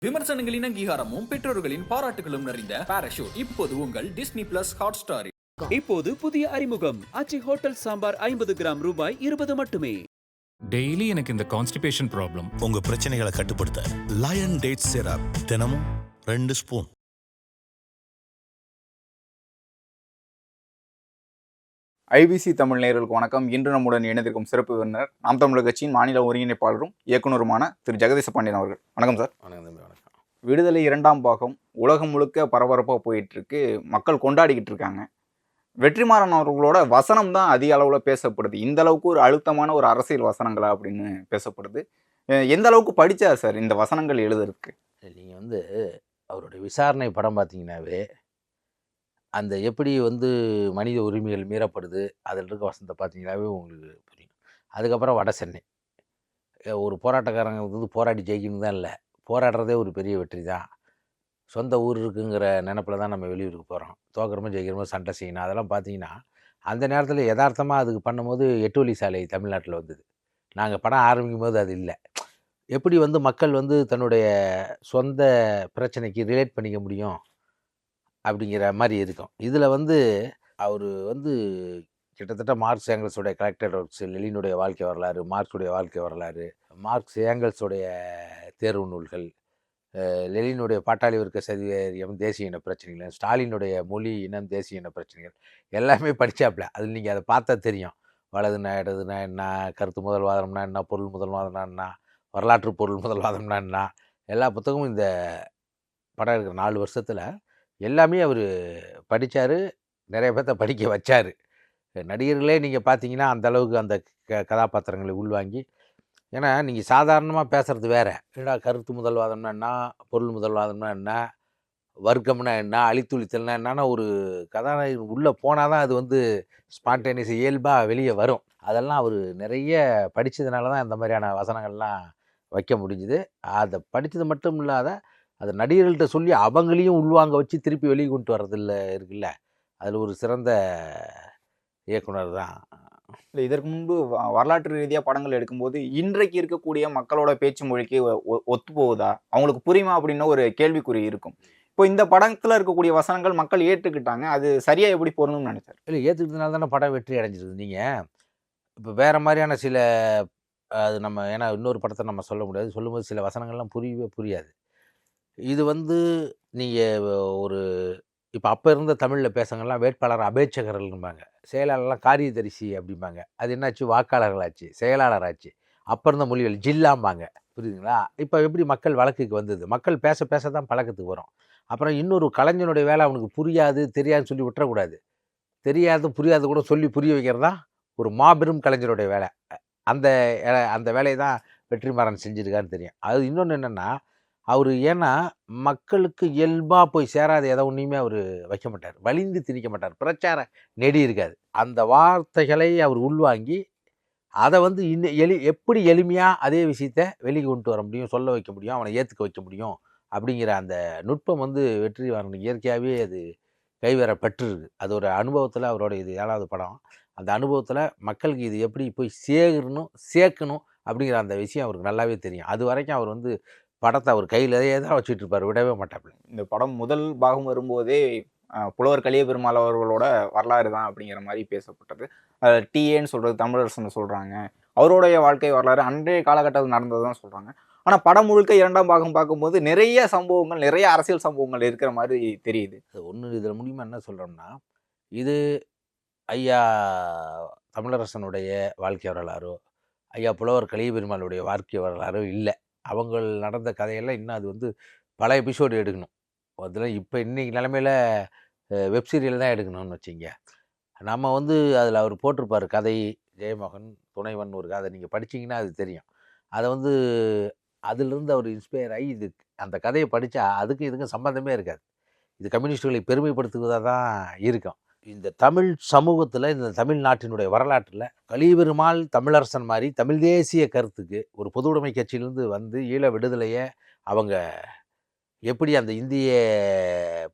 விமர்சனங்களின் அங்கீகாரமும் பெற்றோர்களின் பாராட்டுகளும் நிறைந்த பாராஷூட் இப்போது உங்கள் டிஸ்னி பிளஸ் ஹாட் ஸ்டாரில். இப்போது புதிய அறிமுகம் ஆச்சி ஹோட்டல் சாம்பார் 50 கிராம் ரூபாய் 20 மட்டுமே. டெய்லி எனக்கு இந்த கான்ஸ்டிபேஷன் ப்ராப்ளம். உங்க பிரச்சனைகளை கட்டுப்படுத்த லயன் டேட் சிரப் தினமும் 2 ஸ்பூன். ஐபிசி தமிழ் நேயர்களுக்கு வணக்கம். இன்று நம்முடன் இணைந்திருக்கும் சிறப்பு விருந்தினர் நாம் தமிழர் கட்சியின் மாநில ஒருங்கிணைப்பாளரும் இயக்குனருமான திரு ஜெகதீச பாண்டியன் அவர்கள். வணக்கம் சார். வணக்கம். விடுதலை 2ஆம் பாகம் உலகம் முழுக்க பரபரப்பாக போயிட்டு இருக்கு, மக்கள் கொண்டாடிக்கிட்டு இருக்காங்க. வெற்றிமாறன் அவர்களோட வசனம் தான் அதிக அளவில் பேசப்படுது. இந்த அளவுக்கு ஒரு அழுத்தமான ஒரு அரசியல் வசனங்களா அப்படின்னு பேசப்படுது. எந்த அளவுக்கு படித்தா சார் இந்த வசனங்கள் எழுதுறதுக்கு? நீங்கள் அவருடைய விசாரணை படம் பார்த்தீங்கன்னாவே அந்த எப்படி மனித உரிமைகள் மீறப்படுது அதில் இருக்க வசனத்தை பார்த்தீங்கன்னாவே உங்களுக்கு புரியும். அதுக்கப்புறம் வட சென்னை ஒரு போராட்டக்காரங்க போராடி ஜெயிக்கணும் தான் இல்லை, போராடுறதே ஒரு பெரிய வெற்றி தான். சொந்த ஊர் இருக்குங்கிற நினப்பில் தான் நம்ம வெளியூருக்கு போகிறோம். தோக்கிறமோ ஜெயிக்கிறமோ சண்டை செய்யணும். அதெல்லாம் பார்த்தீங்கன்னா அந்த நேரத்தில் யதார்த்தமாக அதுக்கு பண்ணும்போது 8 வழி சாலை தமிழ்நாட்டில் வந்தது. நாங்கள் படம் ஆரம்பிக்கும் போது அது இல்லை. எப்படி மக்கள் தன்னுடைய சொந்த பிரச்சனைக்கு ரிலேட் பண்ணிக்க முடியும் அப்படிங்கிற மாதிரி இருக்கும். இதில் அவர் கிட்டத்தட்ட மார்க்ஸ் ஏங்கல்ஸோடைய கலெக்டட் ஒர்க்ஸ், லெனினுடைய வாழ்க்கை வரலாறு, மார்க்ஸுடைய வாழ்க்கை வரலாறு, மார்க்ஸ் ஏங்கல்ஸோடைய தேர்வு நூல்கள், லெனினுடைய பாட்டாளி வர்க்க சதிவேரியம், தேசிய இன பிரச்சனைகள், ஸ்டாலினுடைய மொழி இனம் தேசிய இன பிரச்சனைகள் எல்லாமே படித்தாப்புல. அதில் நீங்கள் அதை பார்த்தா தெரியும். வலதுனா இடதுனா என்ன, கருத்து முதல்வாதம்னா என்ன, பொருள் முதல்வாதம்னா என்ன, வரலாற்று பொருள் முதல்வாதம்னா என்ன, எல்லா புத்தகமும் இந்த படம் இருக்கிற 4 வருஷத்தில் எல்லாமே அவர் படித்தார். நிறைய பேர்த்த படிக்க வச்சார். நடிகர்களே நீங்கள் பார்த்தீங்கன்னா அந்தளவுக்கு அந்த கதாபாத்திரங்களை உள்வாங்கி, ஏன்னா நீங்கள் சாதாரணமாக பேசுகிறது வேறு. ஏன்னா கருத்து முதல்வாதம்னா என்ன, பொருள் முதல்வாதம்னா என்ன, வர்க்கம்னா என்ன, அழித்துழித்தல்னா என்னன்னா ஒரு கதாநாயகன் உள்ளே போனால் தான் அது ஸ்பான்டேனியஸ் இயல்பாக வெளியே வரும். அதெல்லாம் அவர் நிறைய படித்ததுனால தான் இந்த மாதிரியான வசனங்கள்லாம் வைக்க முடிஞ்சுது. அதை படித்தது மட்டும் இல்லாத அதை நடிகர்கள்ட்ட சொல்லி அவங்களையும் உள்வாங்க வச்சு திருப்பி வெளியே கொண்டு வர்றதில்ல இருக்குல்ல, அதில் ஒரு சிறந்த இயக்குனர் தான். இல்லை, இதற்கு முன்பு வரலாற்று ரீதியாக படங்கள் எடுக்கும்போது இன்றைக்கு இருக்கக்கூடிய மக்களோட பேச்சு மொழிக்கு ஒத்து போகுதா, அவங்களுக்கு புரியுமா அப்படின்னு ஒரு கேள்விக்குறி இருக்கும். இப்போ இந்த படத்தில் இருக்கக்கூடிய வசனங்கள் மக்கள் ஏற்றுக்கிட்டாங்க, அது சரியாக எப்படி போகணும்னு நினைச்சார்? இல்லை, ஏற்றுக்கிட்டதுனால தானே படம் வெற்றி அடைஞ்சிருது. நீங்கள் இப்போ வேறு மாதிரியான சில அது நம்ம ஏன்னா இன்னொரு படத்தை நம்ம சொல்ல முடியாது, சொல்லும்போது சில வசனங்கள்லாம் புரியவே புரியாது. இது நீங்கள் ஒரு இப்போ அப்போ இருந்த தமிழில் பேசுங்கள்லாம் வேட்பாளர் அபேட்சகர்கள்பாங்க, செயலாளர்லாம் காரியதரிசி அப்படிம்பாங்க. அது என்னாச்சு, வாக்காளர்களாச்சு, செயலாளராச்சு. அப்போ இருந்த மொழிகள் ஜில்லாம்பாங்க. புரியுதுங்களா? இப்போ எப்படி மக்கள் வழக்குக்கு வந்தது, மக்கள் பேச பேச தான் பழக்கத்துக்கு வரும். அப்புறம் இன்னொரு கலைஞனுடைய வேலை அவனுக்கு புரியாது தெரியாதுன்னு சொல்லி விட்டுறக்கூடாது. தெரியாது புரியாது கூட சொல்லி புரிய வைக்கிறது தான் ஒரு மாபெரும் கலைஞருடைய வேலை. அந்த அந்த வேலையை தான் வெற்றிமாறன் செஞ்சுருக்கான்னு தெரியும். அது இன்னொன்று என்னென்னா, அவர் ஏன்னா மக்களுக்கு இயல்பாக போய் சேராத எதை ஒன்றையுமே அவர் வைக்க மாட்டார், வலிந்து திணிக்க மாட்டார், பிரச்சார நெடி இருக்காது. அந்த வார்த்தைகளை அவர் உள்வாங்கி அதை இன்னும் எப்படி எளிமையாக அதே விஷயத்தை வெளியே கொண்டு வர முடியும், சொல்ல வைக்க முடியும், அவனை ஏற்றுக்க வைக்க முடியும் அப்படிங்கிற அந்த நுட்பம் வெற்றிமாறனுக்கு இயற்கையாகவே அது கைவரப்பட்டுருக்கு. அது ஒரு அனுபவத்தில் அவரோட இது 7வது படம். அந்த அனுபவத்தில் மக்களுக்கு இது எப்படி போய் சேர்க்கணும் அப்படிங்கிற அந்த விஷயம் அவருக்கு நல்லாவே தெரியும். அது வரைக்கும் அவர் படத்தை அவர் கையிலேயே தான் வச்சுட்டு இருப்பார், விடவே மாட்டாப்புல. இந்த படம் முதல் பாகம் வரும்போதே புலவர் கலிய பெருமாள் அவர்களோட வரலாறு தான் அப்படிங்கிற மாதிரி பேசப்பட்டது. டிஏன்னு சொல்கிறது தமிழரசன் சொல்கிறாங்க, அவருடைய வாழ்க்கை வரலாறு அன்றைய காலகட்டத்தில் நடந்தது தான் சொல்கிறாங்க. ஆனால் படம் முழுக்க 2ஆம் பாகம் பார்க்கும்போது நிறைய சம்பவங்கள், நிறைய அரசியல் சம்பவங்கள் இருக்கிற மாதிரி தெரியுது. அது ஒன்று இதில் மூலிமா என்ன சொல்கிறோம்னா, இது ஐயா தமிழரசனுடைய வாழ்க்கை வரலாறோ, ஐயா புலவர் கலிய பெருமாளுடைய வாழ்க்கை வரலாறோ இல்லை. அவங்க நடந்த கதையெல்லாம் இன்னும் அது பல எபிசோடு எடுக்கணும். அதில் இப்போ இன்றைக்கி நிலமையில் வெப்சீரியல் தான் எடுக்கணும்னு வச்சிங்க. நம்ம அதில் அவர் போட்டிருப்பார் கதை, ஜெயமோகன் துணைவன் ஒரு கதை. நீங்கள் படிச்சிங்கன்னா அது தெரியும். அதை அதிலிருந்து அவர் இன்ஸ்பயர் ஆகி இது அந்த கதையை படித்தா அதுக்கும் இதுக்கும் சம்மந்தமே இருக்காது. இது கம்யூனிஸ்டுகளை பெருமைப்படுத்துவதாக தான் இருக்கும். இந்த தமிழ் சமூகத்தில், இந்த தமிழ்நாட்டினுடைய வரலாற்றில் கலிய பெருமாள் தமிழரசன் மாதிரி தமிழ் தேசிய கருத்துக்கு ஒரு பொது உடைமை கட்சியிலேருந்து ஈழ விடுதலையை அவங்க எப்படி அந்த இந்திய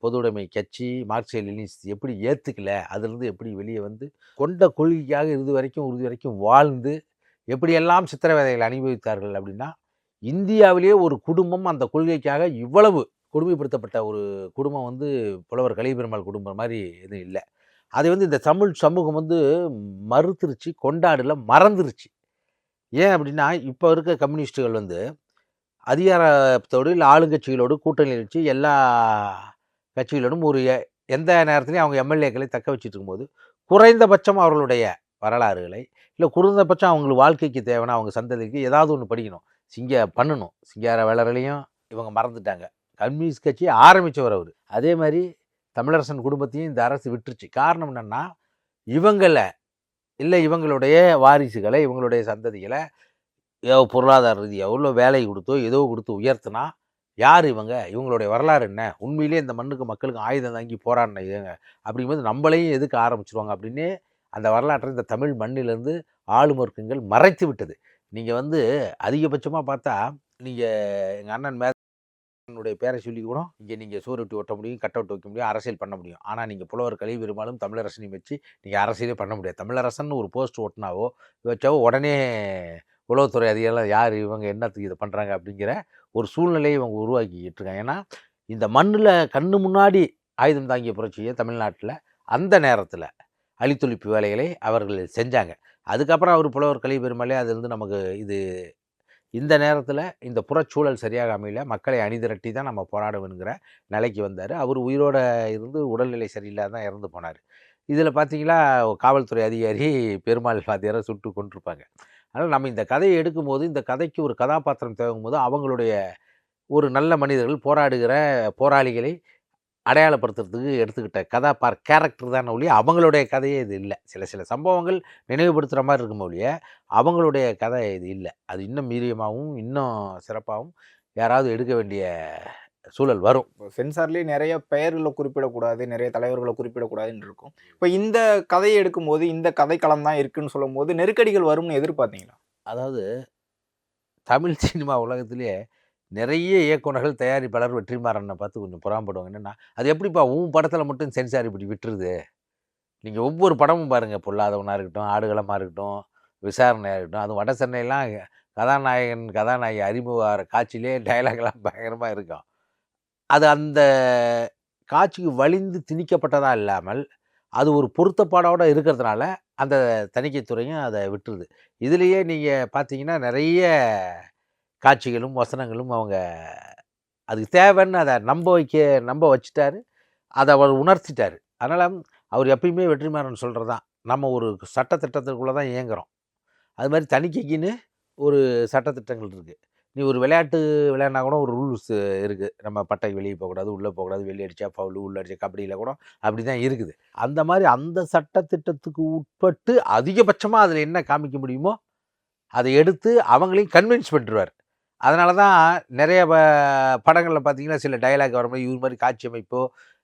பொது உடைமை கட்சி மார்க்சிய லெனினிஸ்ட் எப்படி ஏற்றுக்கல, அதுலேருந்து எப்படி வெளியே கொண்ட கொள்கைக்காக உறுதி வரைக்கும் வாழ்ந்து எப்படியெல்லாம் சித்திரவதைகளை அனுபவித்தார்கள் அப்படின்னா, இந்தியாவிலேயே ஒரு குடும்பம் அந்த கொள்கைக்காக இவ்வளவு கொடுமைப்படுத்தப்பட்ட ஒரு குடும்பம் வந்து புலவர் கலியபெருமாள் குடும்பம் மாதிரி எதுவும் இல்லை. அதை வந்து இந்த தமிழ் சமூகம் வந்து மறுத்துருச்சு, கொண்டாடல, மறந்துருச்சு. ஏன் அப்படின்னா இப்போ இருக்க கம்யூனிஸ்டுகள் வந்து அதிகாரத்தோடு இல்லை ஆளுங்கட்சிகளோடு கூட்டணி வச்சு எல்லா கட்சிகளோடும் ஒரு எந்த நேரத்துலையும் அவங்க எம்எல்ஏக்களை தக்க வச்சுட்டு இருக்கும்போது குறைந்தபட்சம் அவர்களுடைய வரலாறுகளை இல்லை குறைந்தபட்சம் அவங்களுக்கு வாழ்க்கைக்கு தேவையான அவங்க சந்ததிக்கு ஏதாவது ஒன்று படிக்கணும், பண்ணணும். சிங்கார வேலர்களையும் இவங்க மறந்துட்டாங்க. கம்யூனிஸ்ட் கட்சி ஆரம்பித்தவர் அவர். அதே மாதிரி தமிழரசன் குடும்பத்தையும் இந்த அரசு விட்டுருச்சு. காரணம் என்னென்னா இவங்களை இல்லை இவங்களுடைய வாரிசுகளை இவங்களுடைய சந்ததிகளை பொருளாதார ரீதியாக எவ்வளோ வேலை கொடுத்தோ ஏதோ கொடுத்து உயர்த்தினா யார் இவங்களுடைய வரலாறு என்ன, உண்மையிலே இந்த மண்ணுக்கு மக்களுக்கு ஆயுதம் தாங்கி போராடின இதுங்க அப்படிங்கும்போது நம்மளையும் எதுக்க ஆரம்பிச்சிருவாங்க அப்படின்னே அந்த வரலாற்றை இந்த தமிழ் மண்ணிலேருந்து ஆளும் வர்க்கங்கள் மறைத்து விட்டது. நீங்கள் வந்து அதிகபட்சமாக பார்த்தா நீங்கள் எங்கள் அண்ணன் மேனுடைய பேரை சொல்லி கூட இங்கே நீங்கள் சோறு விட்டு ஒட்ட முடியும், கட் அவுட் வைக்க முடியும், அரசியல் பண்ண முடியும். ஆனால் நீங்கள் புலவர் கலியபெருமாளும் தமிழரசனையும் வச்சு நீங்கள் அரசியலே பண்ண முடியாது. தமிழரசன் ஒரு போஸ்ட் ஓட்டினாவோ வச்சாவோ உடனே உளவுத்துறை அதிகாரிகள் யார் இவங்க என்னத்துக்கு இதை பண்ணுறாங்க அப்படிங்கிற ஒரு சூழ்நிலையை இவங்க உருவாக்கிக்கிட்டு இருக்காங்க. ஏன்னா இந்த மண்ணில் கண்ணு முன்னாடி ஆயுதம் தாங்கிய புரட்சியை தமிழ்நாட்டில் அந்த நேரத்தில் அழித்தொழிப்பு வேலைகளை அவர்கள் செஞ்சாங்க. அதுக்கப்புறம் அவர் புலவர் கலியபெருமாளே அது வந்து நமக்கு இந்த நேரத்தில் இந்த புறச்சூழல் சரியாக அமையல, மக்களை அணிதிரட்டி தான் நம்ம போராடுவேங்கிற நிலைக்கு வந்தார். அவர் உயிரோடு இருந்து உடல்நிலை சரியில்லாத தான் இறந்து போனார். இதில் பார்த்தீங்களா காவல்துறை அதிகாரி பெருமாள் வாத்தியாரை சுட்டு கொண்டிருப்பாங்க. அதனால் நம்ம இந்த கதையை எடுக்கும்போது இந்த கதைக்கு ஒரு கதாபாத்திரம் தேவைங்கும்போது அவங்களுடைய ஒரு நல்ல மனிதர்கள் போராடுகிற போராளிகளை அடையாளப்படுத்துறதுக்கு எடுத்துக்கிட்ட கேரக்டர் தான் ஒழிய அவங்களுடைய கதையே இது இல்லை. சில சம்பவங்கள் நினைவுபடுத்துகிற மாதிரி இருக்கும் ஒழிய அவங்களுடைய கதை இது இல்லை. அது இன்னும் மீரியமாகவும் இன்னும் சிறப்பாகவும் யாராவது எடுக்க வேண்டிய சூழல் வரும். சென்சார்லேயே நிறைய பெயர்களை குறிப்பிடக்கூடாது, நிறைய தலைவர்களை குறிப்பிடக்கூடாதுன்னு இருக்கும். இப்போ இந்த கதையை எடுக்கும்போது இந்த கதைக்களம் தான் இருக்குன்னு சொல்லும் போது நெருக்கடிகள் வரும்னு எதிர்பார்த்தீங்களா? அதாவது தமிழ் சினிமா உலகத்திலே நிறைய இயக்குனர்கள் தயாரிப்பாளர் வெற்றிமாறனை பார்த்து கொஞ்சம் புறாம்படுவாங்க. என்னென்னா அது எப்படிப்பா உன் படத்தில் மட்டும் சென்சார் இப்படி விட்டுருது, நீங்கள் ஒவ்வொரு படமும் பாருங்கள், பொல்லாதவனாக இருக்கட்டும், ஆடுகளமாக இருக்கட்டும், விசாரணையாக இருக்கட்டும், அது வட சென்னையெல்லாம் கதாநாயகி அறிமுக காட்சியிலே டைலாக்லாம் பயங்கரமாக இருக்கும். அது அந்த காட்சிக்கு வலிந்து திணிக்கப்பட்டதா இல்லாமல் அது ஒரு பொருத்தப்பாடோடு இருக்கிறதுனால அந்த தணிக்கைத்துறையும் அதை விட்டுருது. இதுலேயே நீங்கள் பார்த்தீங்கன்னா நிறைய காட்சிகளும் வசனங்களும் அவங்க அதுக்கு தேவைன்னு அதை நம்ப வச்சுட்டாரு, அதை அவர் உணர்த்திட்டார். அதனால் அவர் எப்பயுமே வெற்றிமாறன் சொல்கிறது தான், நம்ம ஒரு சட்டத்திட்டத்துக்குள்ளே தான் இயங்குகிறோம். அது மாதிரி தணிக்கைக்குன்னு ஒரு சட்டத்திட்டங்கள் இருக்குது. நீ ஒரு விளையாட்டு விளையாடினா கூட ஒரு ரூல்ஸ் இருக்குது. நம்ம பட்டை வெளியே போகக்கூடாது, உள்ளே போகக்கூடாது, வெளியே அடித்தா ஃபவுலு, உள்ளே அடித்தா கபடியில் கூட அப்படி தான் இருக்குது. அந்த மாதிரி அந்த சட்டத்திட்டத்துக்கு உட்பட்டு அதிகபட்சமாக அதில் என்ன காமிக்க முடியுமோ அதை எடுத்து அவங்களையும் கன்வின்ஸ் பண்ணிடுவார். அதனால தான் நிறைய படங்களில் பார்த்தீங்கன்னா சில டைலாக் வர மாதிரி இவர் மாதிரி காட்சி அமைப்போ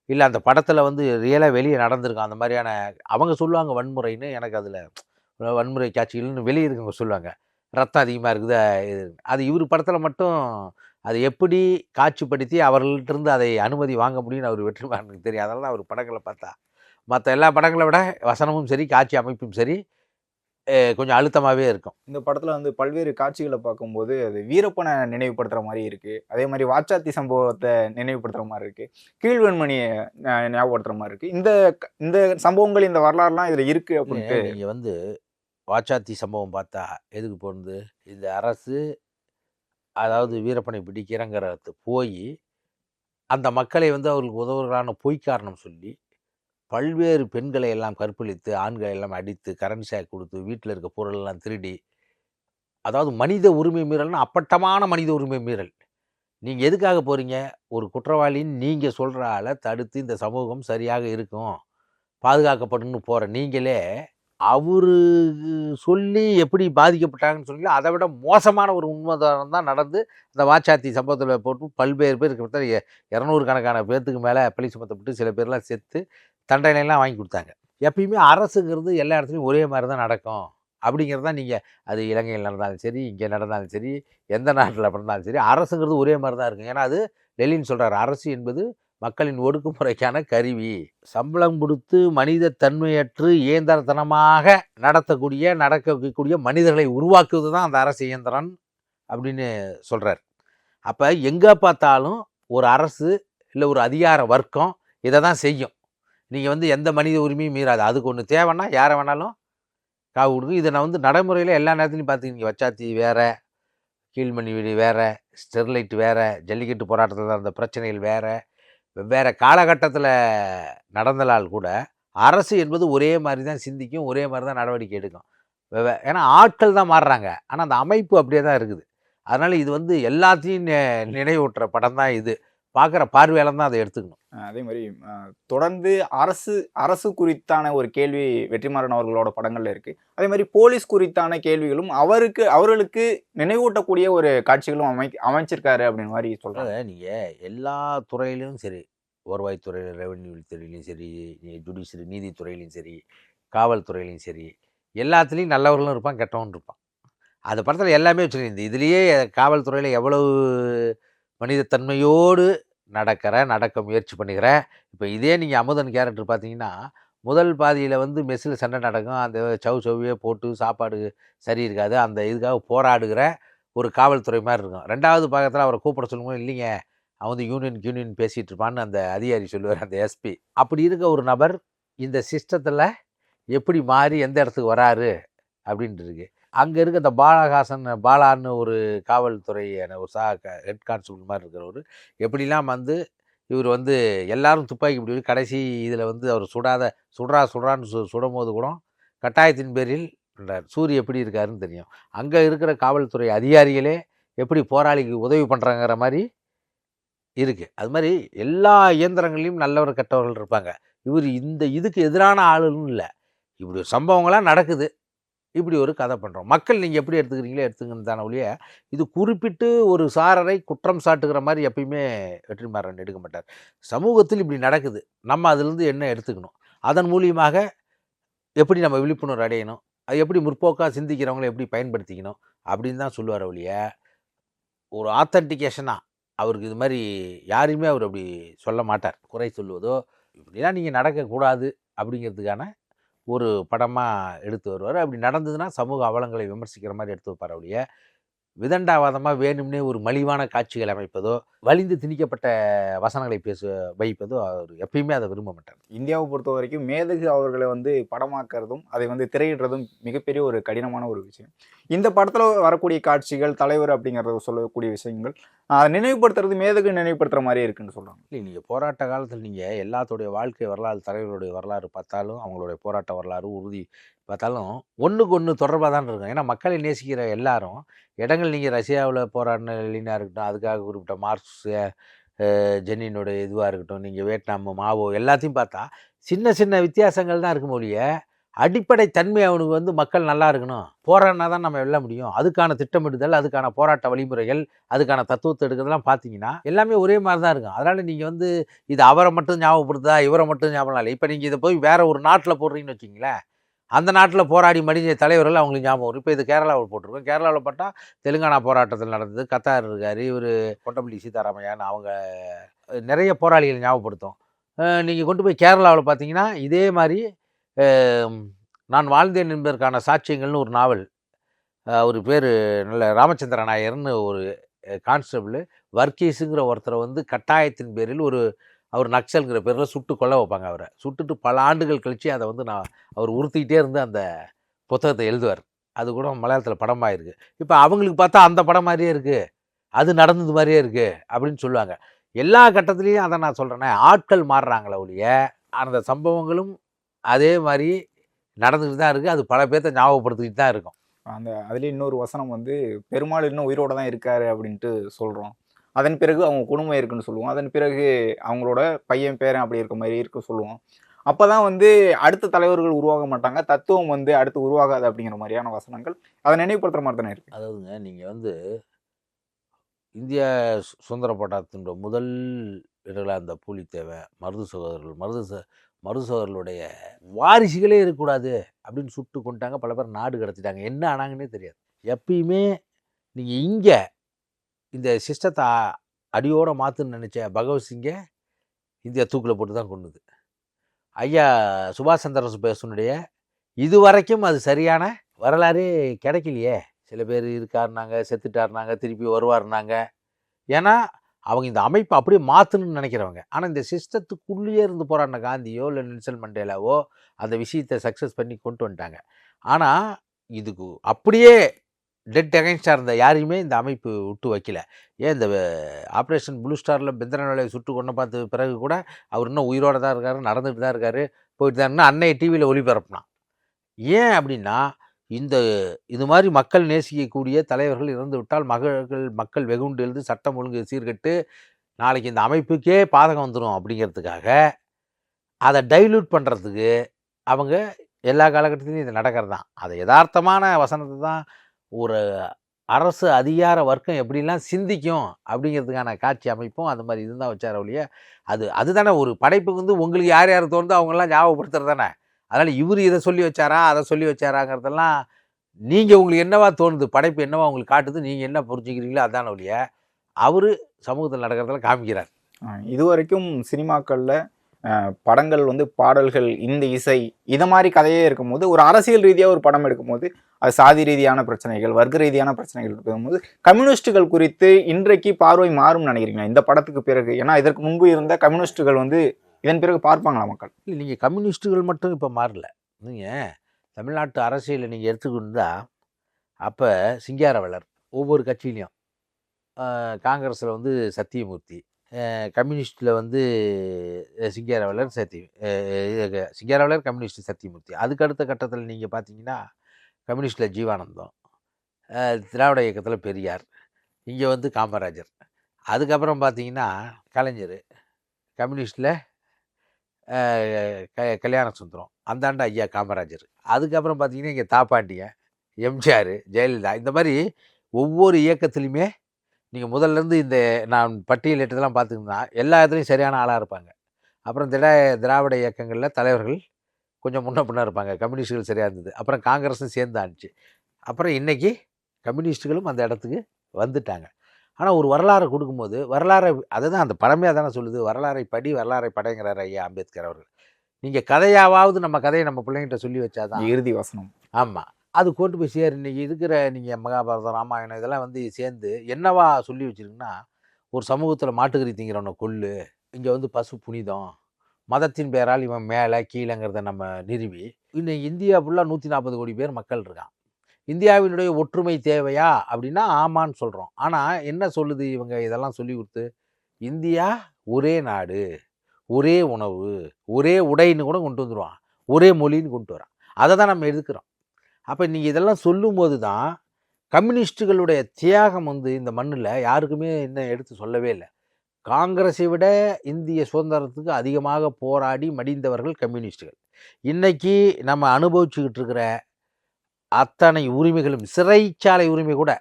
இல்லை அந்த படத்தில் வந்து ரியலாக வெளியே நடந்திருக்கும் அந்த மாதிரியான அவங்க சொல்லுவாங்க வன்முறைன்னு. எனக்கு அதில் வன்முறை காட்சிகள்னு வெளியே இருக்கவங்க சொல்லுவாங்க, ரத்தம் அதிகமாக இருக்குது. அது இவர் படத்தில் மட்டும் அதை எப்படி காட்சிப்படுத்தி அவர்கள்ட்டிருந்து அதை அனுமதி வாங்க முடியும்னு அவர் வெற்றிமாறனுக்கு தெரியும். அதனால தான் அவர் படங்களை பார்த்தா மற்ற எல்லா படங்களை விட வசனமும் சரி காட்சி அமைப்பும் சரி கொஞ்சம் அழுத்தமாகவே இருக்கும். இந்த படத்தில் வந்து பல்வேறு காட்சிகளை பார்க்கும்போது அது வீரப்பனை நினைவுபடுத்துகிற மாதிரி இருக்குது. அதே மாதிரி வாச்சாத்தி சம்பவத்தை நினைவுபடுத்துகிற மாதிரி இருக்குது, கீழ்வெண்மணியை ஞாபகப்படுத்துகிற மாதிரி இருக்குது. இந்த சம்பவங்கள் இந்த வரலாறுலாம் இதில் இருக்குது அப்படின்ட்டு நீங்கள் வந்து வாச்சாத்தி சம்பவம் பார்த்தா எதுக்கு போனது, இந்த அரசு அதாவது வீரப்பனை பிடிக்கிறங்கிறது போய் அந்த மக்களை வந்து அவர்களுக்கு உதவுகளான பொய் காரணம் சொல்லி பல்வேறு பெண்களை எல்லாம் கற்பழித்து ஆண்களை எல்லாம் அடித்து கரண்ட் ஷாக் கொடுத்து வீட்டில் இருக்க பொருள் எல்லாம் திருடி, அதாவது மனித உரிமை மீறல்னா அப்பட்டமான மனித உரிமை மீறல். நீங்கள் எதுக்காக போகிறீங்க, ஒரு குற்றவாளின்னு நீங்கள் சொல்கிற ஆளை தடுத்து இந்த சமூகம் சரியாக இருக்கும் பாதுகாக்கப்படணும்னு போகிற நீங்களே அவரு சொல்லி எப்படி பாதிக்கப்பட்டாங்கன்னு சொல்லி அதை விட மோசமான ஒரு உண்மைதானம் தான் நடந்து அந்த வாச்சாத்தி சம்பவத்தில் போட்டு பல்வேறு பேர் கிட்டத்தட்ட 200 கணக்கான பேர்த்துக்கு மேலே பழி சுமத்தப்பட்டு சில பேர்லாம் செத்து தண்டனைலாம் வாங்கி கொடுத்தாங்க. எப்பயுமே அரசுங்கிறது எல்லா இடத்துலையும் ஒரே மாதிரி தான் நடக்கும் அப்படிங்கிறது தான். நீங்கள் அது இலங்கையில் நடந்தாலும் சரி, இங்கே நடந்தாலும் சரி, எந்த நாட்டில் நடந்தாலும் சரி, அரசுங்கிறது ஒரே மாதிரி தான் இருக்கும். ஏன்னா அது லெனின் சொல்கிறார், அரசு என்பது மக்களின் ஒடுக்குமுறைக்கான கருவி. சம்பளம் கொடுத்து மனித தன்மையற்று இயந்திரத்தனமாக நடக்க வைக்கக்கூடிய மனிதர்களை உருவாக்குவது தான் அந்த அரசு இயந்திரம் அப்படின்னு சொல்கிறார். அப்போ எங்கே பார்த்தாலும் ஒரு அரசு இல்லை ஒரு அதிகார வர்க்கம் இதை தான் செய்யும். நீங்கள் வந்து எந்த மனித உரிமையும் மீறாது. அதுக்கு ஒன்று தேவைன்னா யாரை வேணாலும் காவு கொடுக்கும். இதை நான் வந்து நடைமுறையில் எல்லா நேரத்துலையும் பார்த்துக்கிங்க. வச்சாத்தி வேறு, கீழ்மணி வீடு வேறு, ஸ்டெர்லைட் வேறு, ஜல்லிக்கட்டு போராட்டத்தில் நடந்த பிரச்சனைகள் வேறு, வெவ்வேறு காலகட்டத்தில் நடந்தலால் கூட அரசு என்பது ஒரே மாதிரி தான் சிந்திக்கும், ஒரே மாதிரி தான் நடவடிக்கை எடுக்கும். ஏன்னா ஆட்கள் தான் மாறுறாங்க, ஆனால் அந்த அமைப்பு அப்படியே தான் இருக்குது. அதனால் இது வந்து எல்லாத்தையும் நினைவூட்டுற படம் தான் இது. பார்க்குற பார்வையாளர் தான் அதை எடுத்துக்கணும். அதே மாதிரி தொடர்ந்து அரசு குறித்தான ஒரு கேள்வி வெற்றிமாறன் அவர்களோட படங்கள்ல இருக்கு. அதே மாதிரி போலீஸ் குறித்தான கேள்விகளும் அவர்களுக்கு நினைவூட்டக்கூடிய ஒரு காட்சிகளும் அமைச்சிருக்காரு அப்படின்னு மாதிரி சொல்றாங்க. நீங்கள் எல்லா துறையிலும் சரி, வருவாய்த்துறையில், ரெவென்யூ துறையிலையும் சரி, ஜுடிஷியரி நீதித்துறையிலையும் சரி, காவல்துறையிலையும் சரி, எல்லாத்துலேயும் நல்லவர்களும் இருப்பான், கெட்டவன் இருப்பான். அந்த படத்தில் எல்லாமே வச்சுருக்கேன். இந்த இதுலேயே காவல்துறையில் எவ்வளவு மனிதத்தன்மையோடு நடக்க முயற்சி பண்ணுகிறேன். இப்போ இதே நீங்கள் அமுதன் கேரக்டர் பார்த்தீங்கன்னா, முதல் பாதியில் வந்து மெஸ்ஸில் சண்டை நடக்கும், அந்த சவ்வியே போட்டு சாப்பாடு சரி இருக்காது, அந்த இதுக்காக போராடுகிற ஒரு காவல்துறை மாதிரி இருக்கும். 2வது பாகத்தில் அவரை கூப்பிட சொல்லும்போது, இல்லைங்க அவன் வந்து யூனியன் பேசிகிட்டு இருப்பான்னு அந்த அதிகாரி சொல்லுவார், அந்த எஸ்பி. அப்படி இருக்க ஒரு நபர் இந்த சிஸ்டத்தில் எப்படி மாறி எந்த இடத்துக்கு வராரு அப்படின்ட்டு இருக்கு. அங்கே இருக்க இந்த பாலான்னு ஒரு காவல்துறையான ஒரு ஹெட் கான்ஸ்டபிள் மாதிரி இருக்கிறவர் எப்படிலாம் வந்து இவர் வந்து எல்லாரும் துப்பாக்கி இப்படி கடைசி இதில் வந்து அவர் சுடுறான்னு சுடும் போது கூட கட்டாயத்தின் பேரில் சூரிய எப்படி இருக்காருன்னு தெரியும். அங்கே இருக்கிற காவல்துறை அதிகாரிகளே எப்படி போராளிக்கு உதவி பண்ணுறாங்கிற மாதிரி இருக்குது. அது மாதிரி எல்லா இயந்திரங்களையும் நல்லவர் கெட்டவர்கள் இருப்பாங்க. இவர் இதுக்கு எதிரான ஆளுன்னு இல்லை. இப்படி ஒரு சம்பவங்களாம் நடக்குது, இப்படி ஒரு கதை பண்ணுறோம். மக்கள் நீங்கள் எப்படி எடுத்துக்கிறீங்களோ எடுத்துங்கன்னு தானே ஒழிய இது குறிப்பிட்டு ஒரு சாரரை குற்றம் சாட்டுகிற மாதிரி எப்பயுமே வெற்றிமாறன் எடுக்க மாட்டார். சமூகத்தில் இப்படி நடக்குது, நம்ம அதிலிருந்து என்ன எடுத்துக்கணும், அதன் மூலியமாக எப்படி நம்ம விழிப்புணர்வு அடையணும், அது எப்படி முற்போக்காக சிந்திக்கிறவங்களை எப்படி பயன்படுத்திக்கணும் அப்படின்னு தான் சொல்லுவார் ஒழிய ஒரு ஆத்தன்டிகேஷனாக அவருக்கு இது மாதிரி யாரையுமே அவர் அப்படி சொல்ல மாட்டார். குறை சொல்லுவதோ இப்படிலாம் நீங்கள் நடக்கக்கூடாது அப்படிங்கிறதுக்கான ஒரு படமாக எடுத்து வருவார். அப்படி நடந்ததுன்னா சமூக அவலங்களை விமர்சிக்கிற மாதிரி எடுத்து வைப்பார். அவருடைய விதண்டாவாதமாக வேணும்னே ஒரு மலிவான காட்சிகள் அமைப்பதோ, வலிந்து திணிக்கப்பட்ட வசனங்களை வைப்பதோ அவர் எப்பயுமே அதை விரும்ப மாட்டார். இந்தியாவை பொறுத்த வரைக்கும் மேதகு அவர்களை வந்து படமாக்குறதும் அதை வந்து திரையிடுறதும் மிகப்பெரிய ஒரு கடினமான ஒரு விஷயம். இந்த படத்தில் வரக்கூடிய காட்சிகள், தலைவர் அப்படிங்கிறத சொல்லக்கூடிய விஷயங்கள் நினைவுபடுத்துறது மேதகு நினைவுபடுத்துகிற மாதிரியே இருக்குன்னு சொல்கிறாங்க. இல்லை, நீங்கள் போராட்ட காலத்தில் நீங்கள் எல்லாத்துடைய வாழ்க்கை வரலாறு, தலைவருடைய வரலாறு பார்த்தாலும், அவங்களுடைய போராட்ட வரலாறு உறுதி பார்த்தாலும் ஒன்றுக்கு ஒன்று தொடர்பாக தான் இருக்கும். ஏன்னா மக்களை நேசிக்கிற எல்லாரும் இடங்கள், நீங்கள் ரஷ்யாவில் போராடின லெனினாக இருக்கட்டும், அதுக்காக குறிப்பிட்ட மார்க்ஸ், ஜெனினுடைய இதுவாக இருக்கட்டும், நீங்கள் வியட்நாம், மாவோ எல்லாத்தையும் பார்த்தா சின்ன சின்ன வித்தியாசங்கள் தான் இருக்கும் ஒழிய அடிப்படை தன்மை அவனுக்கு வந்து மக்கள் நல்லா இருக்கணும், போராடினா தான் நம்ம வெல்ல முடியும், அதுக்கான திட்டமிடுதல், அதுக்கான போராட்ட வழிமுறைகள், அதுக்கான தத்துவத்தை எடுக்கிறதெல்லாம் பார்த்தீங்கன்னா எல்லாமே ஒரே மாதிரி தான் இருக்கும். அதனால் நீங்கள் வந்து இது அவரை மட்டும் ஞாபகப்படுத்தா, இவரை மட்டும் ஞாபகம் இல்லை. இப்போ நீங்கள் இதை போய் வேறு ஒரு நாட்டில் போடுறீங்கன்னு வச்சிங்களேன், அந்த நாட்டில் போராடி மடிஞ்ச தலைவர்கள் அவங்களுக்கு ஞாபகம் வரும். இப்போ இது கேரளாவில் போட்டிருக்கோம். கேரளாவில் பார்த்தா தெலுங்கானா போராட்டத்தில் நடந்தது, கத்தார் இருக்கார், இவர் கொட்டப்பள்ளி சீதாராமையான்னு அவங்க நிறைய போராளிகள் ஞாபகப்படுத்தும். நீங்கள் கொண்டு போய் கேரளாவில் பார்த்தீங்கன்னா இதே மாதிரி நான் வாழ்ந்தேன் என்பதற்கான சாட்சியங்கள்னு ஒரு நாவல், ஒரு பேர் நல்ல ராமச்சந்திர நாயர்னு ஒரு கான்ஸ்டபிள் வர்க்கீஸுங்கிற ஒருத்தரை வந்து கட்டாயத்தின் பேரில் அவர் நக்சல்ங்கிற பேரில் சுட்டு கொல்ல வைப்பாங்க. அவரை சுட்டுட்டு பல ஆண்டுகள் கழித்து அதை வந்து அவர் உறுத்திக்கிட்டே இருந்து அந்த புத்தகத்தை எழுதுவார். அது கூட மலையாளத்தில் படமாக இருக்குது. இப்போ அவங்களுக்கு பார்த்தா அந்த படம் மாதிரியே இருக்குது, அது நடந்தது மாதிரியே இருக்குது அப்படின்னு சொல்லுவாங்க. எல்லா கட்டத்துலேயும் அதை நான் சொல்கிறேன்னே, ஆட்கள் மாறுறாங்களே ஒழிய அந்த சம்பவங்களும் அதே மாதிரி நடந்துக்கிட்டு தான் இருக்குது. அது பல பேர்த்த ஞாபகப்படுத்திக்கிட்டு தான் இருக்கும். அதுலேயே இன்னொரு வசனம் வந்து பெருமாள் இன்னும் உயிரோடு தான் இருக்காரு அப்படின்ட்டு சொல்கிறோம். அதன் பிறகு அவங்க குடும்பம் இருக்குன்னு சொல்லுவோம். அதன் பிறகு அவங்களோட பையன் பேரன் அப்படி இருக்க மாதிரி இருக்க சொல்லுவோம். அப்போ தான் வந்து அடுத்த தலைவர்கள் உருவாக மாட்டாங்க, தத்துவம் வந்து அடுத்து உருவாகாது அப்படிங்கிற மாதிரியான வசனங்கள் அதை நினைவுபடுத்துகிற மாதிரி தானே இருக்குது. அதாவதுங்க, நீங்கள் வந்து இந்தியா சுதந்திர போராட்டத்தினுடைய முதல் வீரர்களாக அந்த பூலித்தேவை, மருது சகோதரர்களுடைய வாரிசுகளே இருக்கக்கூடாது அப்படின்னு சுட்டு கொண்டாங்க. பல பேர் நாடு கடத்திட்டாங்க. என்ன ஆனாங்கன்னே தெரியாது. எப்பயுமே நீங்கள் இங்கே இந்த சிஸ்டத்தை அடியோடு மாற்றுன்னு நினச்ச பகவத்சிங்கை இந்தியா தூக்கில் போட்டு தான் கொண்டுது. ஐயா சுபாஷ் சந்திர போஸுடைய இதுவரைக்கும் அது சரியான வரலாறே கிடைக்கலையே. சில பேர் இருக்காருனாங்க, செத்துட்டாருனாங்க, திருப்பி வருவாருனாங்க. ஏன்னா அவங்க இந்த அமைப்பை அப்படியே மாற்றணும்னு நினைக்கிறவங்க. ஆனால் இந்த சிஸ்டத்துக்குள்ளேயே இருந்து போராடின காந்தியோ இல்லை நெல்சன் மண்டேலாவோ அந்த விஷயத்தை சக்ஸஸ் பண்ணி கொண்டு வந்துட்டாங்க. ஆனால் இதுக்கு அப்படியே டெட் அகைன்ஸ்டாக இருந்த யாரையுமே இந்த அமைப்பு விட்டு வைக்கல. ஏன் இந்த ஆப்ரேஷன் ப்ளூ ஸ்டாரில் பெந்தரநிலையை சுட்டு கொண்டு பார்த்த பிறகு கூட அவர் இன்னும் உயிரோடு தான் இருக்கார், நடந்துட்டு தான் இருக்கார், போயிட்டு தான் அன்னைய டிவியில் ஒளிபரப்புனான். ஏன் அப்படின்னா இது மாதிரி மக்கள் நேசிக்கக்கூடிய தலைவர்கள் இறந்து விட்டால் மக்கள் வெகுண்டு எழுது சட்டம் ஒழுங்கு சீர்கட்டு நாளைக்கு இந்த அமைப்புக்கே பாதகம் வந்துடும் அப்படிங்கிறதுக்காக அதை டைல்யூட் பண்ணுறதுக்கு அவங்க எல்லா காலகட்டத்திலையும் இது நடக்கிறது தான். அதை யதார்த்தமான வசனத்தை தான் ஒரு அரசு அதிகார வர்க்கம் எப்படிலாம் சிந்திக்கும் அப்படிங்கிறதுக்கான காட்சி அமைப்பும் அந்த மாதிரி இதுதான் வச்சார ஒழிய அதுதானே ஒரு படைப்புக்கு உங்களுக்கு யார் யார் தோணுதோ அவங்கெல்லாம் ஞாபகப்படுத்துறது தானே. அதனால் இவர் இதை சொல்லி வச்சாரா அதை சொல்லி வச்சாராங்கிறதெல்லாம் நீங்கள் உங்களுக்கு என்னவா தோணுது, படைப்பு என்னவா உங்களுக்கு காட்டுது, நீங்கள் என்ன புரிஞ்சுக்கிறீங்களோ அதான ஒழிய அவர் சமூகத்தில் நடக்கிறதுல காமிக்கிறார். இது வரைக்கும் சினிமாக்களில் படங்கள் பாடல்கள், இந்த இசை, இதை மாதிரி கதையே இருக்கும்போது ஒரு அரசியல் ரீதியாக ஒரு படம் எடுக்கும்போது அது சாதி ரீதியான பிரச்சனைகள், வர்க்க ரீதியான பிரச்சனைகள் இருக்கும்போது கம்யூனிஸ்டுகள் குறித்து இன்றைக்கு பார்வை மாறும் நினைக்கிறீங்களா இந்த படத்துக்கு பிறகு? ஏன்னா இதற்கு முன்பு இருந்த கம்யூனிஸ்டுகள் இதன் பிறகு பார்ப்பாங்களா மக்கள்? இல்லை, நீங்கள் கம்யூனிஸ்டுகள் மட்டும் இப்போ மாறல. நீங்கள் தமிழ்நாட்டு அரசியலை நீங்கள் எடுத்துக்கிட்டா அப்போ சிங்காரவேலர் ஒவ்வொரு கட்சியிலையும், காங்கிரஸில் சத்தியமூர்த்தி, கம்யூனிஸ்டில் சிங்காரவேலர் சிங்காரவேலர் கம்யூனிஸ்ட் சத்தியமூர்த்தி. அதுக்கு அடுத்த கட்டத்தில் நீங்கள் பார்த்தீங்கன்னா கம்யூனிஸ்டில் ஜீவானந்தம், திராவிட இயக்கத்தில் பெரியார், இங்கே காமராஜர். அதுக்கப்புறம் பார்த்தீங்கன்னா கலைஞர், கம்யூனிஸ்டில் கல்யாண சுந்தரம், அந்தாண்ட ஐயா காமராஜர். அதுக்கப்புறம் பார்த்தீங்கன்னா இங்கே தாப்பாண்டியன், எம்ஜிஆர், ஜெயலலிதா. இந்த மாதிரி ஒவ்வொரு இயக்கத்துலையுமே நீங்கள் முதல்லேருந்து இந்த நான் பட்டியலிட்டதெல்லாம் பார்த்துக்கிங்கன்னா எல்லா இடத்துலையும் சரியான ஆளாக இருப்பாங்க. அப்புறம் திராவிட இயக்கங்களில் தலைவர்கள் கொஞ்சம் முன்ன பின்ன இருப்பாங்க. கம்யூனிஸ்டுகள் சரியாக இருந்தது, அப்புறம் காங்கிரஸும் சேர்ந்து ஆச்சு, அப்புறம் இன்றைக்கி கம்யூனிஸ்டுகளும் அந்த இடத்துக்கு வந்துட்டாங்க. ஆனால் ஒரு வரலாறு கொடுக்கும்போது வரலாறை அதுதான் அந்த படமே அதானே சொல்லுது, வரலாறை படி வரலாறை படைங்கிறார் ஐயா அம்பேத்கர் அவர்கள். நீங்கள் கதையாவது நம்ம கதையை நம்ம பிள்ளைங்கிட்ட சொல்லி வச்சாதான் இறுதி வசனம். ஆமாம், அது கொண்டு போய் சேர். இன்றைக்கி இருக்கிற நீங்கள் மகாபாரதம், ராமாயணம் இதெல்லாம் சேர்ந்து என்னவா சொல்லி வச்சுருக்குன்னா, ஒரு சமூகத்தில் மாட்டுக்கறி திங்கிறவனை கொல்லு, இங்கே பசு புனிதம், மதத்தின் பெயரால் இவன் மேலே கீழேங்கிறத நம்ம நிறுவி இன்னைக்கு இந்தியா ஃபுல்லாக 140 கோடி பேர் மக்கள் இருக்கான். இந்தியாவினுடைய ஒற்றுமை தேவையா அப்படின்னா ஆமான்னு சொல்கிறோம். ஆனால் என்ன சொல்லுது இவங்க இதெல்லாம் சொல்லி கொடுத்து, இந்தியா ஒரே நாடு, ஒரே உணவு, ஒரே உடைன்னு கூட கொண்டு வந்துடுவான், ஒரே மொழின்னு கொண்டு வரான். அதை தான் நம்ம எதுக்குறோம். அப்போ நீங்கள் இதெல்லாம் சொல்லும்போது தான் கம்யூனிஸ்டுகளுடைய தியாகம் இந்த மண்ணில் யாருக்குமே இன்னும் எடுத்து சொல்லவே இல்லை. காங்கிரஸை விட இந்திய சுதந்திரத்துக்கு அதிகமாக போராடி மடிந்தவர்கள் கம்யூனிஸ்டுகள். இன்னைக்கு நம்ம அனுபவிச்சுக்கிட்டு இருக்கிற அத்தனை உரிமைகளும், சிறைச்சாலை உரிமை கூட,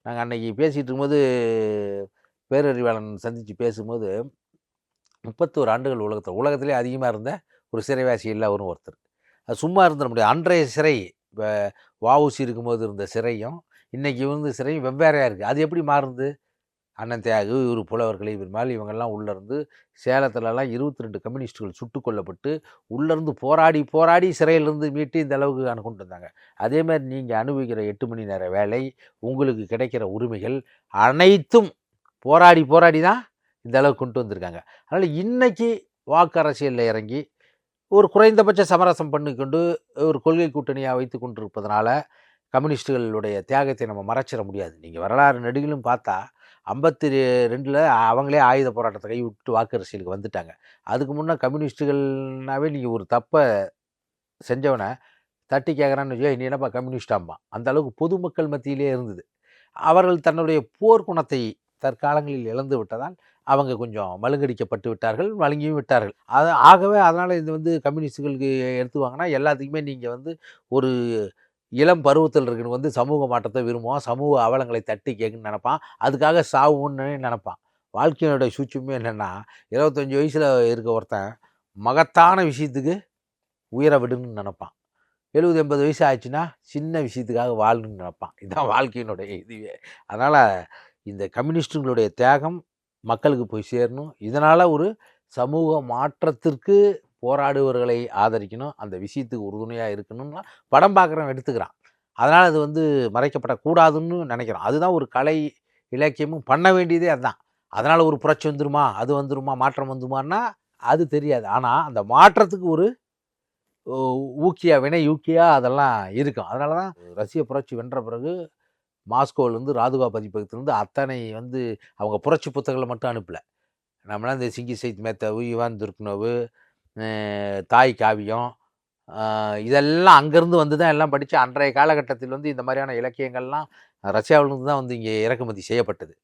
நாங்கள் அன்னைக்கு பேசிகிட்டு இருக்கும்போது பேரறிவாளன் சந்தித்து பேசும்போது 31 ஆண்டுகள் உலகத்திலே அதிகமாக இருந்த ஒரு சிறைவாசி இல்லை அவரும் ஒருத்தர். அது சும்மா இருந்துட முடியாது. அன்றைய சிறை இப்போ வஉசி இருக்கும்போது இருந்த சிறையும் இன்றைக்கி சிறையும் வெவ்வேறையாக இருக்குது. அது எப்படி மாறுது? அண்ணன் தியாகு, இவர் புலவர்கள், இவர் மேலே இவங்கெல்லாம் உள்ளேருந்து சேலத்துலலாம் 22 கம்யூனிஸ்டுகள் சுட்டு கொல்லப்பட்டு உள்ளேருந்து போராடி சிறையிலேருந்து மீட்டு இந்த அளவுக்கு கொண்டு வந்தாங்க. அதே மாதிரி நீங்கள் அனுபவிக்கிற 8 மணி நேர வேலை, உங்களுக்கு கிடைக்கிற உரிமைகள் அனைத்தும் போராடி தான் இந்த அளவுக்கு கொண்டு வந்திருக்காங்க. அதனால் இன்றைக்கி வாக்கு அரசியலில் இறங்கி ஒரு குறைந்தபட்ச சமரசம் பண்ணிக்கொண்டு ஒரு கொள்கை கூட்டணியாக வைத்து கொண்டிருப்பதனால கம்யூனிஸ்டுகளுடைய தியாகத்தை நம்ம மறைச்சிட முடியாது. நீங்கள் வரலாறு நெடுகிலும் பார்த்தா 52 அவங்களே ஆயுத போராட்டத்தை கைவிட்டு வாக்கு அரசியலுக்கு வந்துட்டாங்க. அதுக்கு முன்னே கம்யூனிஸ்டுகள்னாவே நீங்கள் ஒரு தப்பை செஞ்சவனை தட்டி கேட்குறான்னு வச்சுக்கோ, இனி என்னப்பா கம்யூனிஸ்டாம்மா, அந்த அளவுக்கு பொதுமக்கள் மத்தியிலே இருந்தது. அவர்கள் தன்னுடைய போர்க்குணத்தை தற்காலங்களில் இழந்து விட்டதால் அவங்க கொஞ்சம் மழுங்கடிக்கப்பட்டு விட்டார்கள், வழங்கியும் விட்டார்கள். ஆகவே அதனால் இது கம்யூனிஸ்டுகளுக்கு எடுத்துவாங்கன்னா எல்லாத்துக்குமே நீங்கள் ஒரு இளம் பருவத்தில் இருக்குன்னு சமூக மாற்றத்தை விரும்புவான், சமூக அவலங்களை தட்டி கேட்குன்னு நினப்பான், அதுக்காக சாவுன்னு நினப்பான். வாழ்க்கையினுடைய சூட்சுமே என்னென்னா 25 வயசில் இருக்க ஒருத்தன் மகத்தான விஷயத்துக்கு உயிரை விடுன்னு நினப்பான், 70-80 வயசு ஆச்சுன்னா சின்ன விஷயத்துக்காக வாழணும்னு நினப்பான். இதுதான் வாழ்க்கையினுடைய இதுவே. அதனால் இந்த கம்யூனிஸ்டுகளுடைய தியாகம் மக்களுக்கு போய் சேரணும். இதனால் ஒரு சமூக மாற்றத்திற்கு போராடுவர்களை ஆதரிக்கணும், அந்த விஷயத்துக்கு உறுதுணையாக இருக்கணும்னா படம் பார்க்குறவன் எடுத்துக்கிறான். அதனால் அது வந்து மறைக்கப்படக்கூடாதுன்னு நினைக்கிறோம். அதுதான் ஒரு கலை இலக்கியமும் பண்ண வேண்டியதே அதுதான். அதனால் ஒரு புரட்சி வந்துருமா, அது வந்துருமா, மாற்றம் வந்துருமான்னா அது தெரியாது. ஆனால் அந்த மாற்றத்துக்கு ஒரு ஊக்கியா, வினை ஊக்கியா அதெல்லாம் இருக்கும். அதனால தான் ரஷ்ய புரட்சி வென்ற பிறகு மாஸ்கோவிலேருந்து ராதுகா பதிப்பகத்திலேருந்து அத்தனை வந்து அவங்க புரட்சி புத்தகங்களை மட்டும் அனுப்பல. நம்மளாம் இந்த சிங்கிசைத் மேத்தாவு, இவான் துர்க்னோவு, தாய் காவியம், இதெல்லாம் அங்கேருந்து வந்து தான் எல்லாம் படித்து அன்றைய காலகட்டத்தில் வந்து இந்த மாதிரியான இலக்கியங்கள்லாம் ரஷ்யாவிலிருந்து தான் வந்து இங்கே இறக்குமதி செய்யப்பட்டது.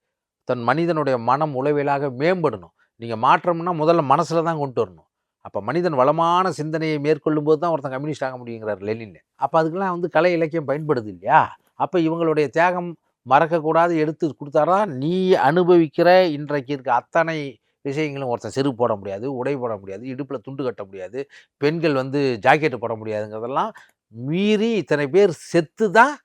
தன் மனிதனுடைய மனம் உளவியலாக மேம்படணும். நீங்கள் மாற்றம்னா முதல்ல மனசில் தான் கொண்டு வரணும். அப்போ மனிதன் வளமான சிந்தனையை மேற்கொள்ளும் போது தான் ஒருத்தன் கம்யூனிஸ்ட் ஆக முடியுங்கிறார் லெனின். அப்போ அதுக்கெல்லாம் வந்து கலை இலக்கியம் பயன்படுது இல்லையா? அப்போ இவங்களுடைய தியாகம் மறக்கக்கூடாது, எடுத்து கொடுத்தாதான் நீ அனுபவிக்கிற இன்றைக்கு இருக்க அத்தனை விஷயங்களும். ஒருத்தன் செருப்பு போட முடியாது, உடை போட முடியாது, இடுப்பில் துண்டு கட்ட முடியாது, பெண்கள் வந்து ஜாக்கெட்டு போட முடியாதுங்கிறதெல்லாம் மீறி இத்தனை பேர் செத்து தான்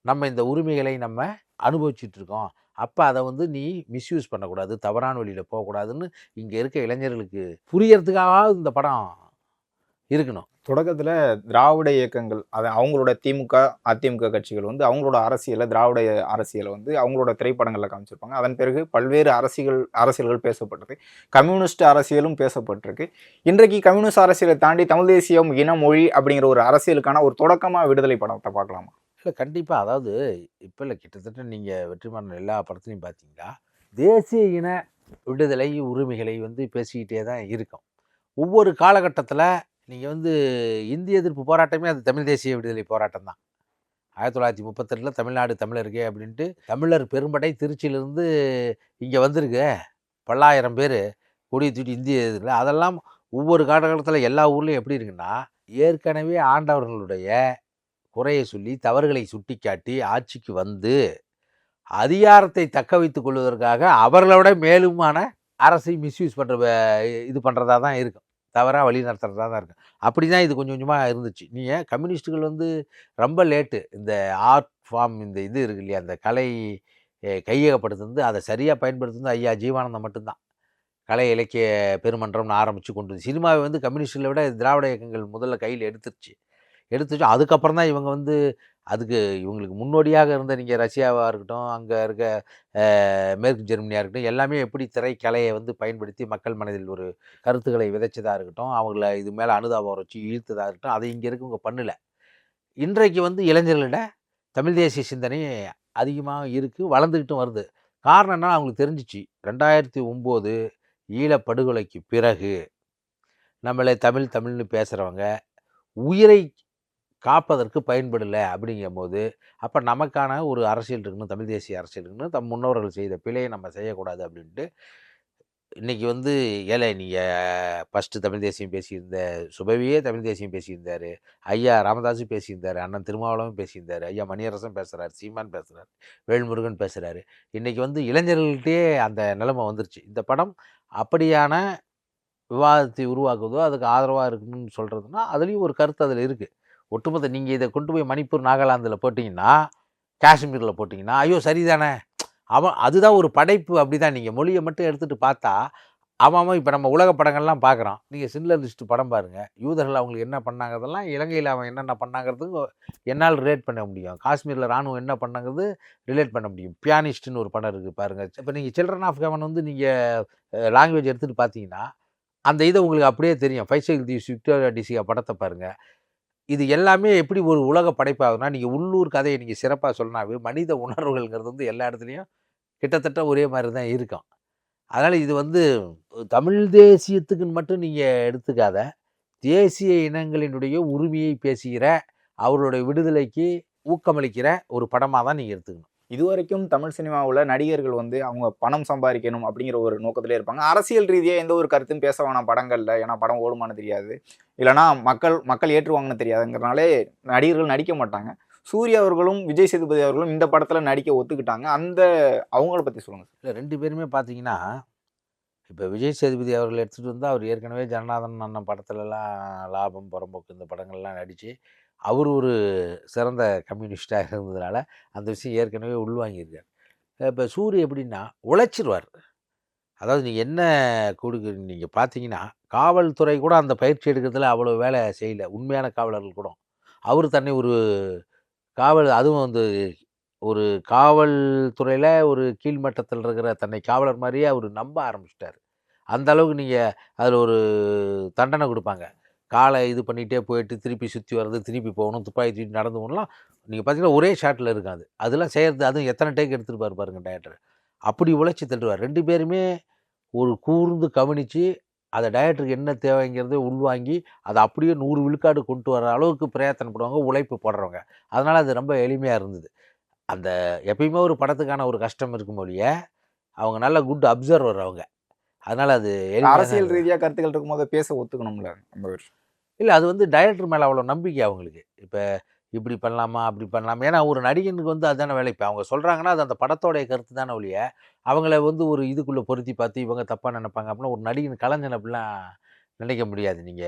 நம்ம இந்த உரிமைகளை நம்ம அனுபவிச்சுட்டு இருக்கோம். அப்போ அதை வந்து நீ மிஸ்யூஸ் பண்ணக்கூடாது, தவறான வழியில் போகக்கூடாதுன்னு இங்கே இருக்க இளைஞர்களுக்கு புரியறதுக்காக இந்த படம் இருக்கணும். தொடக்கத்தில் திராவிட இயக்கங்கள், அது அவங்களோட திமுக அதிமுக கட்சிகள் வந்து அவங்களோட அரசியலை, திராவிட அரசியலை வந்து அவங்களோட திரைப்படங்களில் காமிச்சிருப்பாங்க. அதன் பிறகு பல்வேறு அரசியல்கள் பேசப்பட்டது. கம்யூனிஸ்ட் அரசியலும் பேசப்பட்டிருக்கு. இன்றைக்கு கம்யூனிஸ்ட் அரசியலை தாண்டி தமிழ் தேசியம், இன, மொழி அப்படிங்கிற ஒரு அரசியலுக்கான ஒரு தொடக்கமாக விடுதலை படத்தை பார்க்கலாமா? இல்லை, கண்டிப்பாக. அதாவது இப்போ இல்லை, கிட்டத்தட்ட நீங்கள் வெற்றிமாறன் எல்லா படத்துலையும் பார்த்தீங்களா, தேசிய இன விடுதலை உரிமைகளை வந்து பேசிக்கிட்டே தான் இருக்கும். ஒவ்வொரு காலகட்டத்தில் நீங்கள் வந்து இந்திய எதிர்ப்பு போராட்டமே அது தமிழ் தேசிய விடுதலை போராட்டம் தான். 1932 தமிழ்நாடு தமிழருக்கே அப்படின்ட்டு தமிழர் பெரும்படை திருச்சியிலிருந்து இங்கே வந்திருக்கு. பல்லாயிரம் பேர் கொடி தூட்டி இந்திய இதில். அதெல்லாம் ஒவ்வொரு காலகட்டத்தில் எல்லா ஊர்லேயும் எப்படி இருக்குன்னா, ஏற்கனவே ஆண்டவர்களுடைய குறையை சொல்லி தவறுகளை சுட்டி காட்டி ஆட்சிக்கு வந்து அதிகாரத்தை தக்க வைத்துக் கொள்வதற்காக அவர்களை விட மேலுமான அரசை மிஸ்யூஸ் பண்ணுற இது பண்ணுறதா தான் இருக்கும். தவறாக வழி நடத்துகிறதா தான் இருக்கும். அப்படி தான் இது கொஞ்சம் கொஞ்சமாக இருந்துச்சு. நீங்கள் கம்யூனிஸ்ட்டுகள் வந்து ரொம்ப லேட்டு இந்த ஆர்ட் ஃபார்ம், இந்த இது இருக்கு இல்லையா, அந்த கலை கையகப்படுத்துறது, அதை சரியாக பயன்படுத்துறது ஐயா ஜீவானந்தம் மட்டும்தான். கலை இலக்கிய பெருமன்றம்னு ஆரம்பித்து கொண்டு வந்து சினிமாவை வந்து கம்யூனிஸ்டுகளை விட திராவிட இயக்கங்கள் முதல்ல கையில் எடுத்துருச்சு. அதுக்கப்புறம் தான் இவங்க வந்து அதுக்கு இவங்களுக்கு முன்னோடியாக இருந்த நீங்கள் ரஷ்யாவாக இருக்கட்டும், அங்கே இருக்க மேற்கு ஜெர்மனியாக இருக்கட்டும், எல்லாமே எப்படி திரைக்கலையை வந்து பயன்படுத்தி மக்கள் மனதில் ஒரு கருத்துக்களை விதைச்சதாக இருக்கட்டும், அவங்கள இது மேலே அனுதாபம் வச்சு இழுத்ததாக இருக்கட்டும், அதை இங்கே இருக்கவங்க பண்ணலை. இன்றைக்கு வந்து இளைஞர்களிட தமிழ் தேசிய சிந்தனை அதிகமாக இருக்குது, வளர்ந்துக்கிட்டும் வருது. காரணம் என்ன, அவங்களுக்கு தெரிஞ்சிச்சு 2009 ஈழப்படுகொலைக்கு பிறகு நம்மளை தமிழ்னு பேசுகிறவங்க உயிரை காப்பதற்கு பயன்படலை அப்படிங்கும்போது, அப்போ நமக்கான ஒரு அரசியல் இருக்கணும், தமிழ் தேசிய அரசியல் இருக்கணும், தம் முன்னோர்கள் செய்த பிழையை நம்ம செய்யக்கூடாது அப்படின்ட்டு இன்றைக்கி வந்து நீங்கள் ஃபஸ்ட்டு தமிழ் தேசியம் பேசியிருந்த சுபவியே தமிழ் தேசியம் பேசியிருந்தார், ஐயா ராமதாஸும் பேசியிருந்தார், அண்ணன் திருமாவளவும் பேசியிருந்தார், ஐயா மணியரசன் பேசுகிறார், சீமான் பேசுகிறார், வேல்முருகன் பேசுகிறாரு. இன்றைக்கி வந்து இளைஞர்கள்ட்டே அந்த நிலைமை வந்துருச்சு. இந்த படம் அப்படியான விவாதத்தை உருவாக்குவதோ அதுக்கு ஆதரவாக இருக்கணும்னு சொல்கிறதுனா அதுலேயும் ஒரு கருத்து அதில் இருக்குது. ஒட்டுமொத்த நீங்கள் இதை கொண்டு போய் மணிப்பூர், நாகாலாந்தில் போட்டிங்கன்னா, காஷ்மீரில் போட்டிங்கன்னா, ஐயோ சரிதானே, அதுதான் ஒரு படைப்பு. அப்படி தான் நீங்கள் மொழியை மட்டும் எடுத்துகிட்டு பார்த்தா அவன் இப்போ நம்ம உலக படங்கள்லாம் பார்க்குறோம். நீங்கள் சின்லர் லிஸ்ட்டு படம் பாருங்கள், யூதர்கள் அவங்களுக்கு என்ன பண்ணாங்கிறதெல்லாம் இலங்கையில் அவன் என்னென்ன பண்ணாங்கிறதுக்கு என்னால் ரிலேட் பண்ண முடியும். காஷ்மீரில் இராணுவம் என்ன பண்ணாங்கிறது ரிலேட் பண்ண முடியும். பியானிஸ்ட்டுன்னு ஒரு படம் இருக்குது பாருங்கள். இப்போ நீங்கள் சில்ட்ரன் ஆஃப் ஹெவன் வந்து நீங்கள் லாங்குவேஜ் எடுத்துகிட்டு பார்த்தீங்கன்னா அந்த இதை உங்களுக்கு அப்படியே தெரியும். ஃபைசல் தி விக்டோரியா டிசியா படத்தை பாருங்கள். இது எல்லாமே எப்படி ஒரு உலக படைப்பாகுதுன்னா, நீங்கள் உள்ளூர் கதையை நீங்கள் சிறப்பாக சொன்னாவே மனித உணர்வுகள்ங்கிறது வந்து எல்லா இடத்துலையும் கிட்டத்தட்ட ஒரே மாதிரி தான் இருக்கும். அதனால் இது வந்து தமிழ் தேசியத்துக்குன்னு மட்டும் நீங்கள் எடுத்துக்காத, தேசிய இனங்களினுடைய உரிமையை பேசுகிற, அவர்களுடைய விடுதலைக்கு ஊக்கமளிக்கிற ஒரு படமாக தான் நீங்கள் எடுத்துக்கணும். இதுவரைக்கும் தமிழ் சினிமாவில் நடிகர்கள் வந்து அவங்க பணம் சம்பாதிக்கணும் அப்படிங்கிற ஒரு நோக்கத்திலே இருப்பாங்க. அரசியல் ரீதியாக எந்த ஒரு கருத்தும் பேச வேணாம் படங்களில், ஏன்னா படம் ஓடுமான்னு தெரியாது, இல்லைனா மக்கள் ஏற்றுவாங்கன்னு தெரியாதுங்கிறனாலே நடிகர்கள் நடிக்க மாட்டாங்க. சூர்யா அவர்களும் விஜய் சேதுபதி அவர்களும் இந்த படத்தில் நடிக்க ஒத்துக்கிட்டாங்க. அவங்கள பற்றி சொல்லுங்கள் சார். இல்லை, 2 பேருமே பார்த்தீங்கன்னா, இப்போ விஜய் சேதுபதி அவர்கள் எடுத்துகிட்டு வந்தால் அவர் ஏற்கனவே ஜனநாதன் அண்ணன் படத்துலலாம் லாபம், புறம்போக்கு இந்த படங்கள்லாம் நடித்து அவர் ஒரு சிறந்த கம்யூனிஸ்டாக இருந்ததுனால அந்த விஷயம் ஏற்கனவே உள்வாங்கியிருக்கார். இப்போ சூரிய எப்படின்னா உழைச்சிருவார். அதாவது நீங்கள் என்ன கொடுக்குறீங்க, நீங்கள் பார்த்தீங்கன்னா காவல்துறை கூட அந்த பயிற்சி எடுக்கிறதுல அவ்வளோ வேலை செய்யலை, உண்மையான காவலர்கள் கூட. அவர் தன்னை ஒரு காவல் அதுவும் வந்து ஒரு காவல்துறையில ஒரு கீழ்மட்டத்தில் இருக்கிற தன்னை காவலர் மாரியே அவரு நம்ப ஆரம்பிச்சுட்டாரு. அந்த அளவுக்கு நீங்க அதில ஒரு தண்டனை குடுப்பாங்க. கால இது பண்ணிட்டே போயிட்டு, திருப்பி சுத்தி வர்றது, திருப்பி போகணும், துப்பாக்கி தூக்கிட்டு நடந்து போகணும்லாம் நீங்க பார்த்தீங்கன்னா, ஒரே ஷாட்ல இருக்கும் அது. அதெல்லாம் செய்றது அதுவும் எத்தன டேக் எடுத்திருப்பாரு பாருங்க டைரக்டர். அப்படி உழைச்சு தள்ளுவார். 2 பேருமே ஒரு கூர்ந்து கவனிச்சு, அத டைரக்டருக்கு என்ன தேவைங்கிறத உள்வாங்கி, அத அப்படியே 100 விழுக்காடு கொண்டு வர அளவுக்கு பிரயத்தனப்படுவாங்க, உழைப்பு போடுறவங்க. அதனால அது ரொம்ப எளிமையா இருந்தது. அந்த எப்பயுமே ஒரு படத்துக்கான ஒரு கஷ்டம் இருக்கும் ஒழிய, அவங்க நல்ல குட் அப்சர்வர் அவங்க. அதனால அது எளிமையா தான் அரசியல் இருந்தது. ரீதியா கருத்துக்கள் இருக்கும்போது பேச ஒத்துக்கணும்ல நம்ம ஒரு இல்ல அது வந்து டைரக்டர் மேல அவ்வளோ நம்பிக்கை அவங்களுக்கு. இப்ப இப்படி பண்ணலாமா? அப்படி பண்ணலாமா? ஏன்னா ஒரு நடிகனுக்கு வந்து அதான வேலை. இப்ப அவங்க சொல்றாங்கன்னா, அது அந்த படத்தோடைய கருத்து தானே ஒழிய, அவங்கள வந்து ஒரு இதுக்குள்ள பொருத்தி பார்த்து இவங்க தப்பா நெனைப்பாங்க அப்படின்னா, ஒரு நடிகன் கலைஞன் அப்படிலாம் நினைக்க முடியாது. நீங்க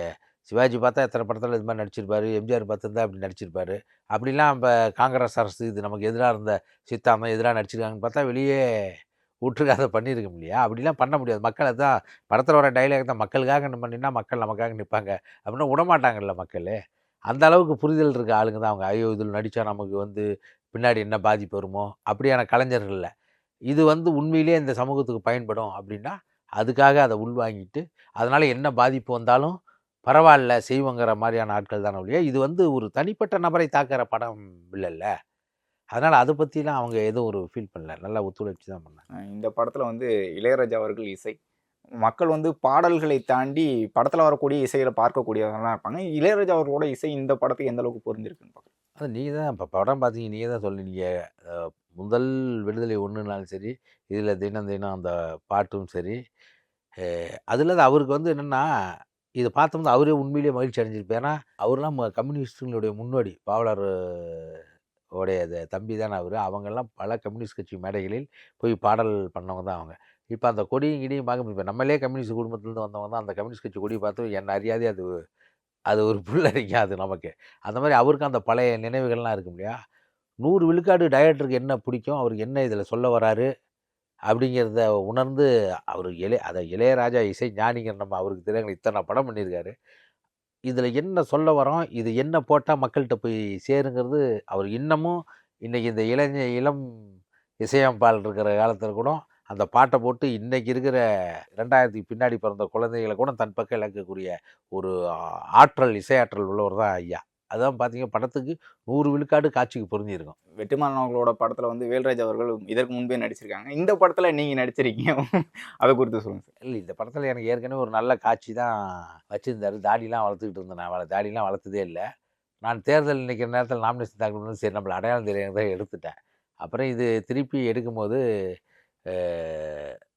சிவாஜி பார்த்தா எத்தன படத்துல இது மாரி நடிச்சிருப்பாரு. எம்ஜிஆர் பார்த்திருந்தா அப்படி நடிச்சிருப்பாரு. அப்படிலாம் இப்ப காங்கிரஸ் அரசு இது நமக்கு எதிரா இருந்த சித்தாந்தம் எதிரா நடிச்சிருக்காங்கன்னு பார்த்தா வெளியே விட்டுருக்காத பண்ணியிருக்க இல்லையா? அப்படிலாம் பண்ண முடியாது. மக்கள் அதான் படத்துல வர டயலாக் தான் மக்களுக்காக நம்ம நின்னா மக்கள் நமக்காக நிப்பாங்க. அப்படின்னா விடமாட்டாங்கல்ல மக்களு. அந்த அளவுக்கு புரிதல் இருக்க ஆளுங்க தான் அவங்க. ஐயோ! இதில நடிச்சா நமக்கு வந்து பின்னாடி என்ன பாதிப்பு வருமோ? அப்படியான கலைஞர்கள் இல்ல. இது வந்து உண்மையிலேயே இந்த சமூகத்துக்கு பயன்படும் அப்படின்னா, அதுக்காக அத உள்வாங்கிட்டு, அதனால என்ன பாதிப்பு வந்தாலும் பரவால்ல செய்வோங்கிற மாரியான ஆட்கள் தானே ஒழிய, இது வந்து ஒரு தனிப்பட்ட நபரை தாக்குற படம் இல்லல்ல. அதனால அத பத்திலாம் அவங்க எதுவும் ஒரு ஃபீல் பண்ணல. நல்லா ஒத்துழைச்சு தான் பண்ணாங்க. இந்த படத்துல வந்து இளையராஜா அவர்கள் இசை மக்கள் வந்து பாடல்களை தாண்டி படத்துல வரக்கூடிய இசைகளை பார்க்கக்கூடியவங்களா இருப்பாங்க. இளையராஜா அவர்களோட இசை இந்த படத்துக்கு எந்த அளவுக்கு பொருந்திருக்குன்னு பார்க்கலாம். அது நீங்க தான் இப்ப படம் பார்த்தீங்க, நீங்க தான் சொன்னீங்க. அ முதல் விடுதலை 1னாலும் சரி, இதில தினம் தினம் அந்த பாட்டும் சரி, அதில அவருக்கு வந்து என்னன்னா, இத பார்த்தோம்னா அவரே உண்மையிலேயே மகிழ்ச்சி அடைஞ்சிருப்பாரு. ஏன்னா, அவர்லாம் கம்யூனிஸ்ட்டுகளுடைய முன்னோடி. பாவலர் உடைய தம்பி தானே அவரு. அவங்கெல்லாம் பல கம்யூனிஸ்ட் கட்சி மேடைகளில் போய் பாடல் பண்ணவங்க தான் அவங்க. இப்ப அந்த கொடியும் கிடியும் பார்க்க இப்ப நம்மளே கம்யூனிஸ்ட் குடும்பத்திலேருந்து வந்தவங்க தான் அந்த கம்யூனிஸ்ட் கட்சி கொடிய பார்த்து என்ன அறியாதே அது அது ஒரு புல்லரிக்கும் அது நமக்கு. அந்த மாரி அவருக்கும் அந்த பழைய நினைவுகள்லாம் இருக்கும் இல்லையா? 100 விழுக்காடு டைரக்டருக்கு என்ன பிடிக்கும், அவருக்கு என்ன இதில சொல்ல வராரு, அப்படிங்கிறத உணர்ந்து அவரு இளையராஜா இசை ஞானிங்கிற நம்ம அவருக்கு தெரியாங்க இத்தன படம் பண்ணியிருக்காரு. இதில என்ன சொல்ல வரோம், இது என்ன போட்டா மக்கள்ட்ட போய் சேருங்கிறது அவர் இன்னமும் இன்னைக்கு இந்த இளம் இசையமைப்பாளர் இருக்கிற காலத்தில கூட அந்த பாட்ட போட்டு இன்னைக்கு இருக்கிற 2000க்கு பின்னாடி பிறந்த குழந்தைகள கூட தன் பக்கம் இழுக்கக்கூடிய ஒரு இசை ஆற்றல் உள்ளவர் தான் ஐயா. அதான் பார்த்தீங்க படத்துக்கு 100 விழுக்காடு காட்சிக்கு பொருந்தியிருக்கும். வெற்றிமாறன் அவர்களோட படத்துல வந்து வேல்ராஜ் அவர்கள் இதற்கு முன்பே நடிச்சிருக்காங்க. இந்த படத்துல நீங்க நடிச்சிருக்கீங்க. அதை குறித்து சொல்லுங்க சார். இல்ல இந்த படத்துல எனக்கு ஏற்கனவே ஒரு நல்ல காட்சி தான் வச்சிருந்தாரு. தாடிலாம் வளர்த்துக்கிட்டு இருந்தேன். நான் தாடிலாம் வளர்த்ததே இல்ல. நான் தேர்தல் நிக்கிற நேரத்தில நாமினேஷன் தாக்கல் பண்ணும்போது சரி நம்மள அடையாளம் தெரியாத எடுத்துட்டேன். அப்புறம் இது திருப்பி எடுக்கும்போது, அ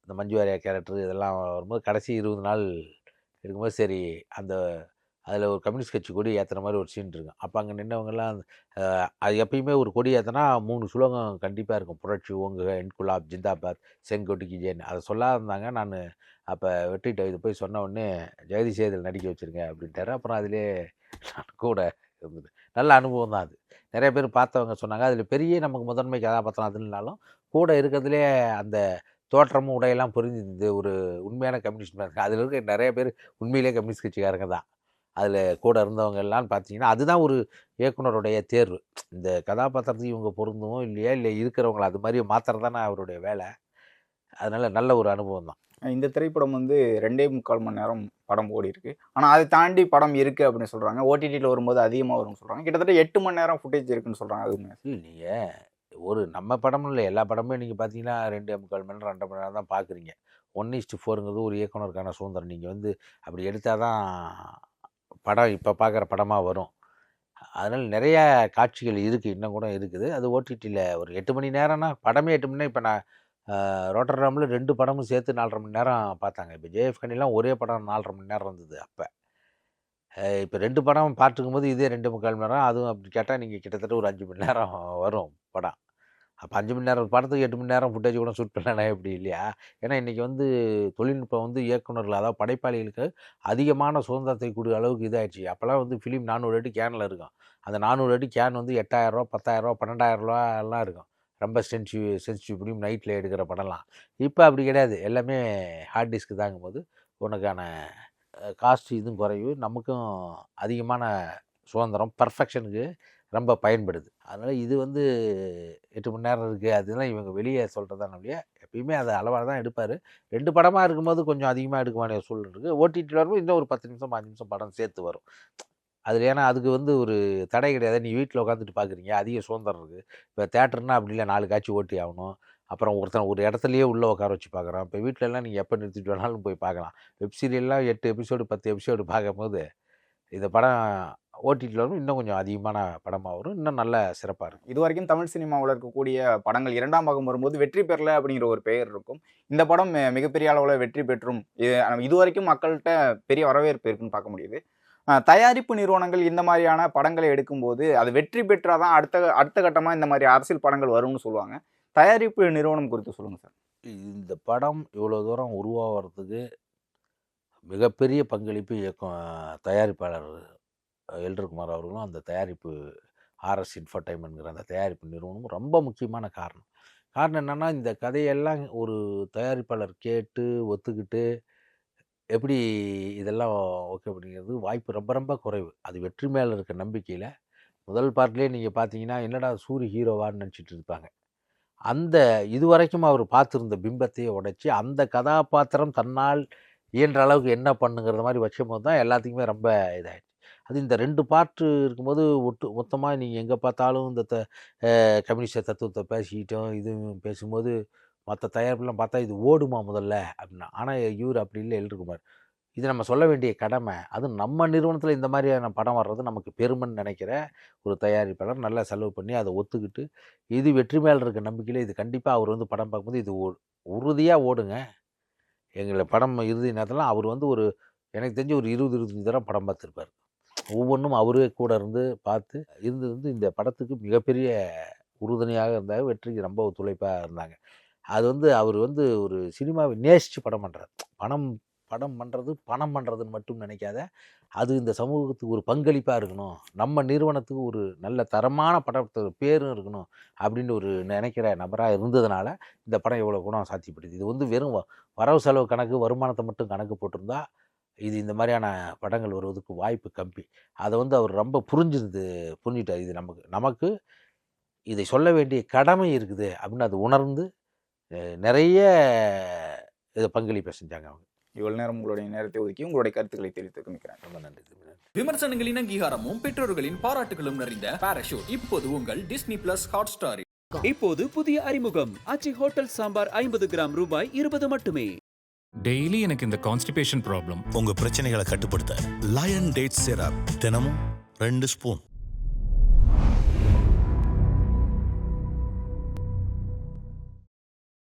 இந்த மஞ்சு வாரியர் கேரக்டர் இதெல்லாம் வரும்போது கடைசி 20 நாள் எடுக்கும்போது சரி அந்த அதில ஒரு கம்யூனிஸ்ட் கட்சி கொடி ஏத்துற மாரி ஒரு சீன் இருக்கும். அப்ப அங்க நின்னவங்கலாம் அது எப்பயுமே ஒரு கொடி ஏத்துனா 3 ஸ்லோகம் கண்டிப்பா இருக்கும். புரட்சி ஓங்குக, இன்குலாப் ஜிந்தாபாத், செங்கோட்டுக்கு ஜெயின். அத சொல்லாத இருந்தாங்க. நானு அப்ப வெற்றிட்ட இது போய் சொன்ன உடனே ஜெகதீஷ் இதில நடிக்க வச்சுருங்க அப்படின்ட்டாரு. அப்புறம் அதிலேயே நான் கூட இருந்தது. நல்ல அனுபவம் தான் அது. நெறைய பேர் பார்த்தவங்க சொன்னாங்க. அதில பெரிய நமக்கு முதன்மை கதாபாத்திரம் அது இல்லனாலும், கூட இருக்கிறதுலயே அந்த தோற்றமும், உடையெல்லாம் புரிஞ்சிருந்தது. ஒரு உண்மையான கம்யூனிஸ்ட் மேன். அதில இருக்க நெறைய பேர் உண்மையிலேயே கம்யூனிஸ்ட் கட்சிக்காரங்க தான். அதில கூட இருந்தவங்க எல்லாம் பார்த்தீங்கன்னா, அதுதான் ஒரு இயக்குனருடைய தேர்வு. இந்த கதாபாத்திரத்துக்கு இவங்க பொருந்துமோ இல்லையா, இல்ல இருக்கிறவங்கள அது மாரி மாத்துறது தானே அவருடைய வேலை. அதனால நல்ல ஒரு அனுபவம் தான். இந்த திரைப்படம் வந்து 2.25 மணி நேரம் படம் ஓடியிருக்கு. ஆனா அதை தாண்டி படம் இருக்கு அப்படின்னு சொல்றாங்க. ஓடிடில வரும்போது அதிகமா வரும்னு சொல்றாங்க. கிட்டத்தட்ட 8 மணி நேரம் ஃபுட்டேஜ் இருக்குன்னு சொல்றாங்க. அது உண்மையா? இல்ல நீங்க ஒரு நம்ம படம்னு இல்ல, எல்லா படமுமே நீங்க பார்த்தீங்கன்னா 2.25 மணி நேரம், 2 மணி நேரம் தான் பார்க்குறீங்க. 1:4ங்கிறது ஒரு இயக்குனருக்கான சுதந்திரம். நீங்க வந்து அப்படி எடுத்தா தான் படம் இப்ப பார்க்குற படமா வரும். அதனால நெறைய காட்சிகள் இருக்கு. இன்னும் கூட இருக்குது. அது ஓடிடில ஒரு 8 மணி நேரம்னா, படமே 8 மணி நேரம். இப்ப நான் ரோட்டர்டாம்ல 2 படமும் சேர்த்து 4:30 மணி நேரம் பார்த்தாங்க. இப்ப ஜேஎஃப் கனிலாம் ஒரே படம் 4:30 மணி நேரம் இருந்தது அப்ப. இப்ப 2 படம் பார்த்துக்கும்போது இதே 2.25 மணி நேரம். அதுவும் அப்படி கேட்டா நீங்க கிட்டத்தட்ட ஒரு 5 மணி நேரம் வரும் படம். அப்ப 5 மணி நேரம் படத்துக்கு 8 மணி நேரம் ஃபுட்டேஜ் கூட ஷூட் பண்ணலனா எப்படி இல்லையா? ஏன்னா இன்னைக்கு வந்து தொழில்நுட்பம் வந்து இயக்குனர்கள் அதாவது படைப்பாளிகளுக்கு அதிகமான சுதந்திரத்தை கூடிய அளவுக்கு இதாயிடுச்சு. அப்பலாம் வந்து ஃபிலிம் 400 அடி கேன்ல இருக்கும். அந்த 400 அடி கேன் வந்து ரூ. 8,000 ரூ. 10,000 ரூ. 12,000 எல்லாம் இருக்கும். ரொம்ப சென்சிட்டிவ் ஃபிலிம் நைட்ல எடுக்கிற படம்லாம். இப்ப அப்படி கிடையாது. எல்லாமே ஹார்ட் டிஸ்க் தாங்கும்போது உனக்கான காஸ்ட் இதுவும் குறைவு. நமக்கும் அதிகமான சுதந்திரம். பெர்ஃபெக்ஷனுக்கு ரொம்ப பயன்படுது. அதனால் இது வந்து 8 மணி நேரம் இருக்குது அதெல்லாம் இவங்க வெளியே சொல்கிறதான ஒழிய எப்பயுமே அதை அளவாக தான் எடுப்பார். 2 படமாக இருக்கும்போது கொஞ்சம் அதிகமாக எடுக்க வேண்டிய சூழ்நிலை இருக்குது. ஓடிடியில் வரும்போது இன்னும் ஒரு 10 நிமிஷம் 5 நிமிஷம் படம் சேர்த்து வரும். அதில் ஏன்னா அதுக்கு வந்து ஒரு தடை கிடையாது. நீ வீட்டில் உட்காந்துட்டு பார்க்குறீங்க, அதிக சுதந்திரம் இருக்குது. இப்போ தேட்டர்னா அப்படி இல்லை, 4 காட்சி ஓட்டி ஆகணும். அப்புறம் ஒருத்தன் ஒரு இடத்துலையே உள்ளே உட்கார வச்சு பார்க்குறான். இப்போ வீட்டிலலாம் நீங்கள் எப்போ நிறுத்திட்டு வேணாலும் போய் பார்க்கலாம். வெப் சீரியல்லாம் 8 எபிசோடு 10 எபிசோடு பார்க்கும்போது இந்த படம் ஓடிடியில் வரும் இன்னும் கொஞ்சம் அதிகமான படமாக வரும், இன்னும் நல்ல சிறப்பாக இருக்கும். இது வரைக்கும் தமிழ் சினிமாவில் இருக்கக்கூடிய படங்கள் 2ஆம் பாகம் வரும்போது வெற்றி பெறல அப்படிங்கிற ஒரு பெயர் இருக்கும். இந்த படம் மிகப்பெரிய அளவில் வெற்றி பெற்றும் இது வரைக்கும் மக்கள்கிட்ட பெரிய வரவேற்பு இருக்குன்னு பார்க்க முடியுது. தயாரிப்பு நிறுவனங்கள் இந்த மாதிரியான படங்களை எடுக்கும்போது அது வெற்றி பெற்றாதான் அடுத்த கட்டமாக இந்த மாதிரி அரசியல் படங்கள் வரும்னு சொல்லுவாங்க. தயாரிப்பு நிறுவனம் குறித்து சொல்லுங்கள் சார். இந்த படம் இவ்வளோ தூரம் உருவாகிறதுக்கு மிகப்பெரிய பங்களிப்பு தயாரிப்பாளர் எல்டர்குமார் அவர்களும் அந்த தயாரிப்பு ஆர்எஸ் இன்ஃபர்டைன்மெண்ட்ங்கிற அந்த தயாரிப்பு நிறுவனமும் ரொம்ப முக்கியமான காரணம். காரணம் என்னென்னா, இந்த கதையெல்லாம் ஒரு தயாரிப்பாளர் கேட்டு ஒத்துக்கிட்டு எப்படி இதெல்லாம் ஓகே அப்படிங்கிறது வாய்ப்பு ரொம்ப ரொம்ப குறைவு. அது வெற்றி மேலே இருக்க நம்பிக்கையில் முதல் பார்ட்லேயே நீங்கள் பார்த்தீங்கன்னா, என்னடா சூரி ஹீரோவான்னு நினச்சிட்டு இருப்பாங்க. அந்த இதுவரைக்கும் அவர் பார்த்துருந்த பிம்பத்தையே உடைச்சி அந்த கதாபாத்திரம் தன்னால் இயன்ற அளவுக்கு என்ன பண்ணுங்கிறத மாதிரி வச்சும்போது தான் எல்லாத்துக்குமே ரொம்ப இதாகிடுச்சு. அது இந்த 2 பார்ட்டு இருக்கும்போது மொத்தமாக நீங்கள் எங்கே பார்த்தாலும் இந்த கம்யூனிஸ்ட தத்துவத்தை பேசிக்கிட்டோம் இதுவும் பேசும்போது மற்ற தயாரிப்புலாம் பார்த்தா இது ஓடுமா முதல்ல அப்படின்னா. ஆனால் இவர் அப்படி இல்லை எல்டர்குமார். இது நம்ம சொல்ல வேண்டிய கடமை. அதுவும் நம்ம நிறுவனத்தில் இந்த மாதிரியான படம் வர்றது நமக்கு பெருமைன்னு நினைக்கிற ஒரு தயாரிப்பாளர் நல்லா செலவு பண்ணி அதை ஒத்துக்கிட்டு இது வெற்றி மேலே இருக்க நம்பிக்கையில் இது கண்டிப்பாக அவர் வந்து படம் பார்க்கும்போது இது உறுதியாக ஓடுங்க. எங்களை படம் இறுதி நேரத்தில் அவர் வந்து ஒரு எனக்கு தெரிஞ்சு ஒரு 20-25 தடவை படம் பார்த்துருப்பார். ஒவ்வொன்றும் அவரே கூட இருந்து பார்த்து இருந்து இந்த படத்துக்கு மிகப்பெரிய உறுதுணையாக இருந்தாங்க. வெற்றிக்கு ரொம்ப ஒத்துழைப்பாக இருந்தாங்க. அது வந்து அவர் வந்து ஒரு சினிமாவை நேசித்து படம் பண்ணுறாரு. படம் பண்ணுறது பணம் பண்ணுறதுன்னு மட்டும் நினைக்காத, அது இந்த சமூகத்துக்கு ஒரு பங்களிப்பாக இருக்கணும், நம்ம நிறுவனத்துக்கு ஒரு நல்ல தரமான படத்துக்கு பேரும் இருக்கணும் அப்படின்னு ஒரு நினைக்கிற நபராக இருந்ததுனால இந்த படம் எவ்வளோ குணம் சாத்தியப்படுது. இது வந்து வெறும் வரவு செலவு கணக்கு வருமானத்தை மட்டும் கணக்கு போட்டிருந்தா இது இந்த மாதிரியான படங்கள் வருவதற்கு வாய்ப்பு கம்மி. அதை வந்து அவர் ரொம்ப புரிஞ்சுட்டார். இது நமக்கு இதை சொல்ல வேண்டிய கடமை இருக்குது அப்படின்னு அது உணர்ந்து நிறைய இதை பங்களிப்பை செஞ்சாங்க அவங்க. இவ்வளவு நேரம் உங்களுடைய நேரத்தை ஒதுக்கி உங்களுடைய கருத்துக்களை தெரிவித்து நிற்கிறேன். ரொம்ப நன்றி. விமர்சனங்களின் அங்கீகாரமும் பெற்றோர்களின் பாராட்டுகளும் நிறைந்த பாராஷூட் இப்போது உங்கள் டிஸ்னி பிளஸ் ஹாட்ஸ்டாரில். இப்போது புதிய அறிமுகம் ஆச்சி ஹோட்டல் சாம்பார் 50 கிராம் ரூபாய் 20 மட்டுமே. டெய்லி எனக்கு இந்த கான்ஸ்டிபேஷன் ப்ராப்ளம். உங்க பிரச்சனைகளை கட்டுப்படுத்த லயன் டேட் சிரப் தினமும் 2 ஸ்பூன்.